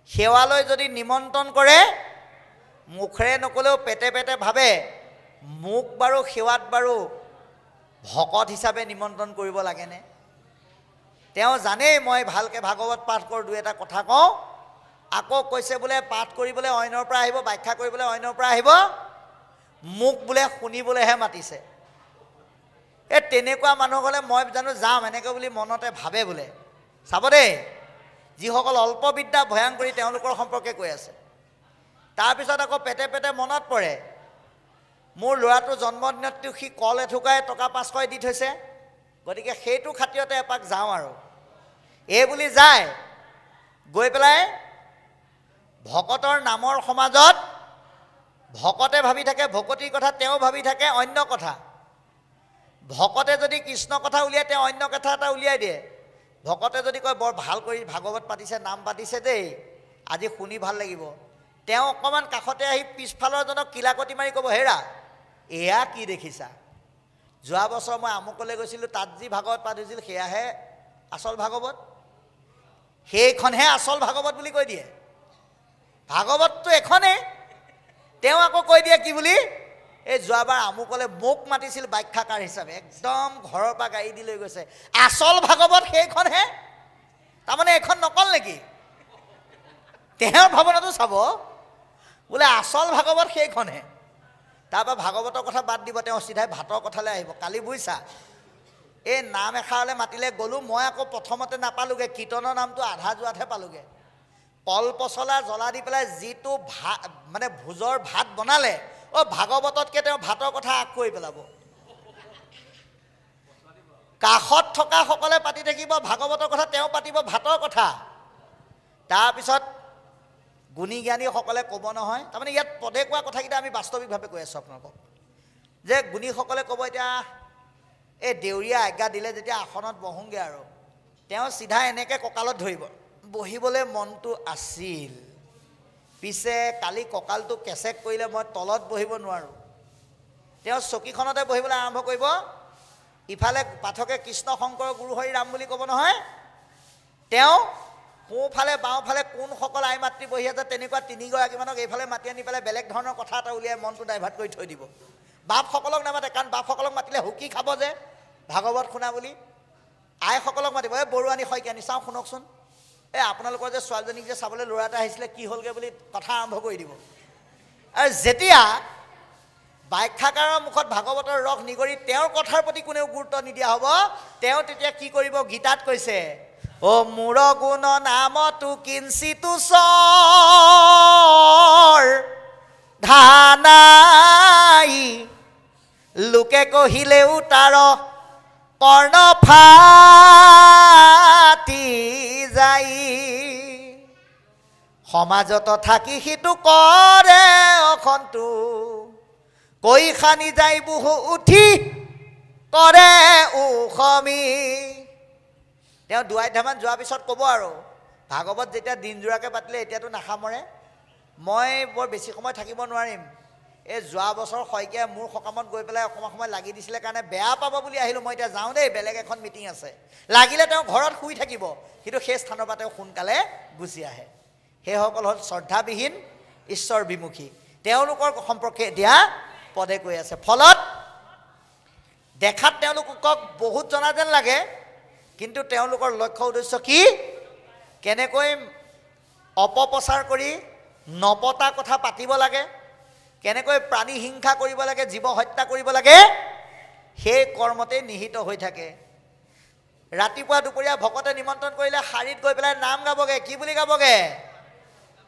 সেৱালৈ যদি নিমন্ত্ৰণ কৰে মুখৰে নকলেও পেটে পেটে ভাবে মোক বাৰু সেৱাত বাৰু ভকত হিচাপে নিমন্ত্ৰণ কৰিব লাগেনে তেওঁ জানেই মই ভালকৈ ভাগৱত পাঠ কৰোঁ দুই এটা কথা কওঁ আকৌ কৈছে বোলে পাঠ কৰিবলৈ অন্যৰ পৰা আহিব ব্যাখ্যা কৰিবলৈ অন্যৰ পৰা আহিব মোক বোলে শুনিবলৈহে মাতিছে এই তেনেকুৱা মানুহ হ'লে মই জানো যাম এনেকৈ বুলি মনতে ভাবে বোলে চাব দেই যিসকল অল্পবিদ্যা ভয়ংকৰী তেওঁলোকৰ সম্পৰ্কে কৈ আছে তাৰপিছত আকৌ পেটে পেটে মনত পৰে মোৰ ল'ৰাটো জন্মদিনতটো সি কল এথুকাই টকা 500 দি থৈছে গতিকে সেইটো খাতিৰতে এপাক যাওঁ আৰু এই বুলি যায় গৈ পেলাই ভকতৰ নামৰ সমাজত ভকতে ভাবি থাকে ভকতিৰ কথা তেওঁ ভাবি থাকে অন্য কথা ভকতে যদি কৃষ্ণ কথা উলিয়ায় তেওঁ অন্য কথা এটা উলিয়াই দিয়ে ভকতে যদি কয় বৰ ভাল কৰি ভাগৱত পাতিছে নাম পাতিছে দেই আজি শুনি ভাল লাগিব তেওঁ অকণমান কাষতে আহি পিছফালৰজনক কিলাকতি মাৰি ক'ব হেৰা এয়া কি দেখিছা যোৱা বছৰ মই আমুকলৈ গৈছিলোঁ তাত যি ভাগৱত পাঠ হৈছিল সেয়াহে আচল ভাগৱত সেইখনহে আচল ভাগৱত বুলি কৈ দিয়ে ভাগৱতটো এখনেই তেওঁ আকৌ কৈ দিয়ে কি বুলি এই যোৱাবাৰ আমুকলে মোক মাতিছিল ব্যাখ্যাকাৰ হিচাপে একদম ঘৰৰ পৰা গাড়ী দি লৈ গৈছে আচল ভাগৱত সেইখনহে তাৰমানে এখন নকল নেকি তেওঁৰ ভাৱনাটো চাব বোলে আচল ভাগৱত সেইখনহে তাৰপৰা ভাগৱতৰ কথা বাদ দিব তেওঁ চিধাই ভাতৰ কথালৈ আহিব কালি বুজিছা এই নাম এষাৰলৈ মাতিলে গ'লোঁ মই আকৌ প্ৰথমতে নাপালোগৈ কীৰ্তনৰ নামটো আধা যোৱাতহে পালোগৈ কল পচলা জ্বলা দি পেলাই যিটো ভাত মানে ভোজৰ ভাত বনালে ভাগৱততকৈ তেওঁ ভাতৰ কথা আগ কৰি পেলাব কাষত থকাসকলে পাতি থাকিব ভাগৱতৰ কথা তেওঁ পাতিব ভাতৰ কথা তাৰপিছত গুণী জ্ঞানীসকলে ক'ব নহয় তাৰমানে ইয়াত পদে কোৱা কথাকেইটা আমি বাস্তৱিকভাৱে কৈ আছোঁ আপোনালোকক যে গুণীসকলে ক'ব এতিয়া এই দেউৰীয়া আজ্ঞা দিলে যেতিয়া আসনত বহোঁগৈ আৰু তেওঁ চিধা এনেকৈ কঁকালত ধৰিব বহিবলৈ মনটো আছিল পিছে কালি কঁকালটো কেচেক কৰিলে মই তলত বহিব নোৱাৰোঁ তেওঁ চকীখনতে বহিবলৈ আৰম্ভ কৰিব ইফালে পাঠকে কৃষ্ণ শংকৰ গুৰু হৰি ৰাম বুলি ক'ব নহয় তেওঁ সোঁফালে বাওঁফালে কোনসকল আই মাতৃ বহি আছে তেনেকুৱা তিনিগৰাকীমানক এইফালে মাতি আনি পেলাই বেলেগ ধৰণৰ কথা এটা উলিয়াই মনটো ডাইভাৰ্ট কৰি থৈ দিব বাপসকলক নামাতে কাৰণ বাপসকলক মাতিলে হুকি খাব যে ভাগৱত শুনা বুলি আইসকলক মাতিব এই বৰুৱানী শইকীয়ানী চাওঁ শুনকচোন এই আপোনালোকৰ যে ছোৱালীজনীক যে চাবলৈ ল'ৰা এটা আহিছিলে কি হ'লগৈ বুলি কথা আৰম্ভ কৰি দিব আৰু যেতিয়া ব্যাখ্যাকাৰৰ মুখত ভাগৱতৰ ৰস নিগৰি তেওঁৰ কথাৰ প্ৰতি কোনেও গুৰুত্ব নিদিয়া হ'ব তেওঁ তেতিয়া কি কৰিব গীতাত কৈছে ও মূৰ গুণ নামতো কিঞ্চিতো চৰ ধানাই লোকে কহিলেও তাৰ কৰ্ণ ফাটি যাই সমাজত থাকি সিটো কৰে অখন্তু কৈ খানি যাই বহু উঠি কৰে উখমি তেওঁ দুৱাই ধামান যোৱাৰ পিছত ক'ব আৰু ভাগৱত যেতিয়া দিনজোৰাকৈ পাতিলে এতিয়াতো নাখামৰে মই বৰ বেছি সময় থাকিব নোৱাৰিম এই যোৱা বছৰ শইকীয়াই মোৰ সকামত গৈ পেলাই অকণমান সময় লাগি দিছিলে কাৰণে বেয়া পাব বুলি আহিলোঁ মই এতিয়া যাওঁ দেই বেলেগ এখন মিটিং আছে লাগিলে তেওঁ ঘৰত শুই থাকিব কিন্তু সেই স্থানৰ পৰা তেওঁ সোনকালে গুচি আহে সেইসকল হ'ল শ্ৰদ্ধাবিহীন ঈশ্বৰ বিমুখী তেওঁলোকৰ সম্পৰ্কে এতিয়া পদে কৈ আছে ফলত দেখাত তেওঁলোকক বহুত জনা যেন লাগে কিন্তু তেওঁলোকৰ লক্ষ্য উদ্দেশ্য কি কেনেকৈ অপপ্ৰচাৰ কৰি নপতা কথা পাতিব লাগে কেনেকৈ প্ৰাণী হিংসা কৰিব লাগে জীৱ হত্যা কৰিব লাগে সেই কৰ্মতে নিহিত হৈ থাকে ৰাতিপুৱা দুপৰীয়া ভকতে নিমন্ত্ৰণ কৰিলে শাৰীত গৈ পেলাই নাম গাবগে কি বুলি গাবগে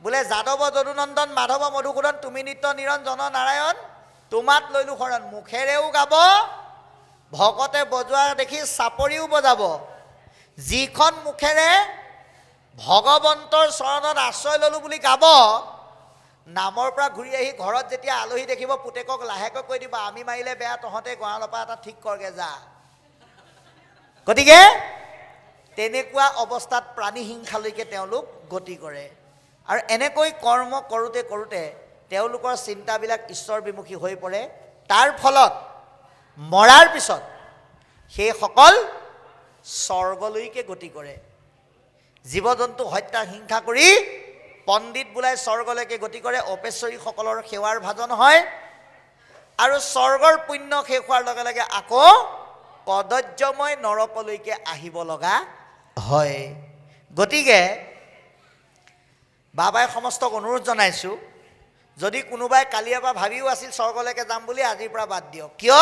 বোলে যাদৱ যদুনন্দন মাধৱ মধুসূদন তুমি নিত্য নিৰঞ্জন নাৰায়ণ তোমাত লৈলো শৰণ মুখেৰেও গাব ভকতে বজোৱা দেখি চাপৰিও বজাব যিখন মুখেৰে ভগৱন্তৰ চৰণত আশ্ৰয় ললো বুলি গাব নামৰ পৰা ঘূৰি আহি ঘৰত যেতিয়া আলহী দেখিব পুতেকক লাহেকৈ কৈ দিব আমি মাৰিলে বেয়া তহঁতে গঁৰালৰ পৰা এটা ঠিক কৰগে যা গতিকে তেনেকুৱা অৱস্থাত প্ৰাণী হিংসালৈকে তেওঁলোক গতি কৰে আৰু এনেকৈ কৰ্ম কৰোঁতে কৰোঁতে তেওঁলোকৰ চিন্তাবিলাক ঈশ্বৰ বিমুখী হৈ পৰে তাৰ ফলত মৰাৰ পিছত সেইসকল স্বৰ্গলৈকে গতি কৰে জীৱ জন্তু হত্যা হিংসা কৰি পণ্ডিত বোলাই স্বৰ্গলৈকে গতি কৰে অপেশ্বৰীসকলৰ সেৱাৰ ভাজন হয় আৰু স্বৰ্গৰ পুণ্য শেষ হোৱাৰ লগে লগে আকৌ কদৰ্যময় নৰকলৈকে আহিব লগা হয় গতিকে বাবাই সমস্তক অনুৰোধ জনাইছোঁ যদি কোনোবাই কালিৰ পৰা ভাবিও আছিল স্বৰ্গলৈকে যাম বুলি আজিৰ পৰা বাদ দিয়ক কিয়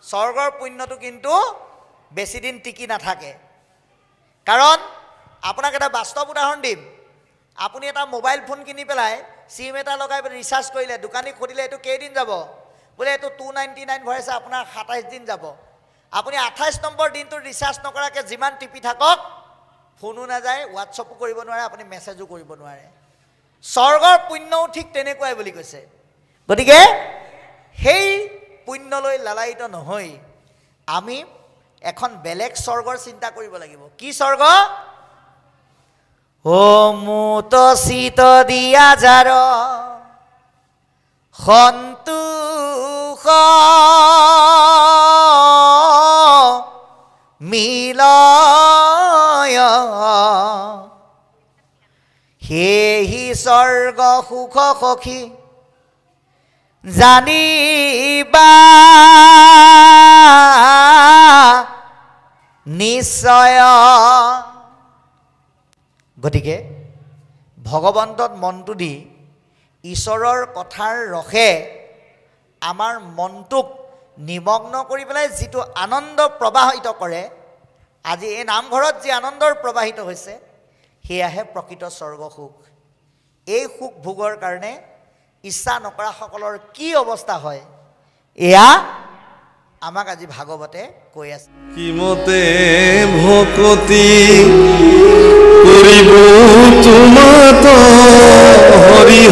স্বৰ্গৰ পুণ্যটো কিন্তু বেছি দিন টিকি নাথাকে কাৰণ আপোনাক এটা বাস্তৱ উদাহৰণ দিম আপুনি এটা মোবাইল ফোন কিনি পেলাই সিম এটা লগাই ৰিচাৰ্জ কৰিলে দোকানীক সুধিলে এইটো কেইদিন যাব বোলে এইটো 299 ভৰাইছে আপোনাৰ 27 দিন যাব আপুনি 28 নম্বৰ দিনটোত ৰিচাৰ্জ নকৰাকৈ যিমান টিপি থাকক ফোনো নাযায় হোৱাটছআপো কৰিব নোৱাৰে আপুনি মেছেজো কৰিব নোৱাৰে স্বৰ্গৰ পুণ্যও ঠিক তেনেকুৱাই বুলি কৈছে গতিকে সেই পুণ্যলৈ লালায়িত নহয় আমি এখন বেলেগ স্বৰ্গৰ চিন্তা কৰিব লাগিব কি স্বৰ্গ ও মুত শীত দিয়া যাৰ সন্তোষ মিলয় সেহি স্বৰ্গ সুখ সখী জানিবা নিশ্চয় গতিকে ভগৱন্তত মনটো দি ঈশ্বৰৰ কথাৰ ৰসে আমাৰ মনটোক নিমগ্ন কৰি পেলাই যিটো আনন্দ প্ৰবাহিত কৰে আজি এই নামঘৰত যি আনন্দৰ প্ৰবাহিত হৈছে সেয়াহে প্ৰকৃত স্বৰ্গ সুখ এই সুখ ভোগৰ কাৰণে ইচ্ছা নকৰাসকলৰ কি অৱস্থা হয় এয়া আমাক আজি ভাগৱতে কৈ আছে কিমতে ভকতি কৰিব তোমাত হৰি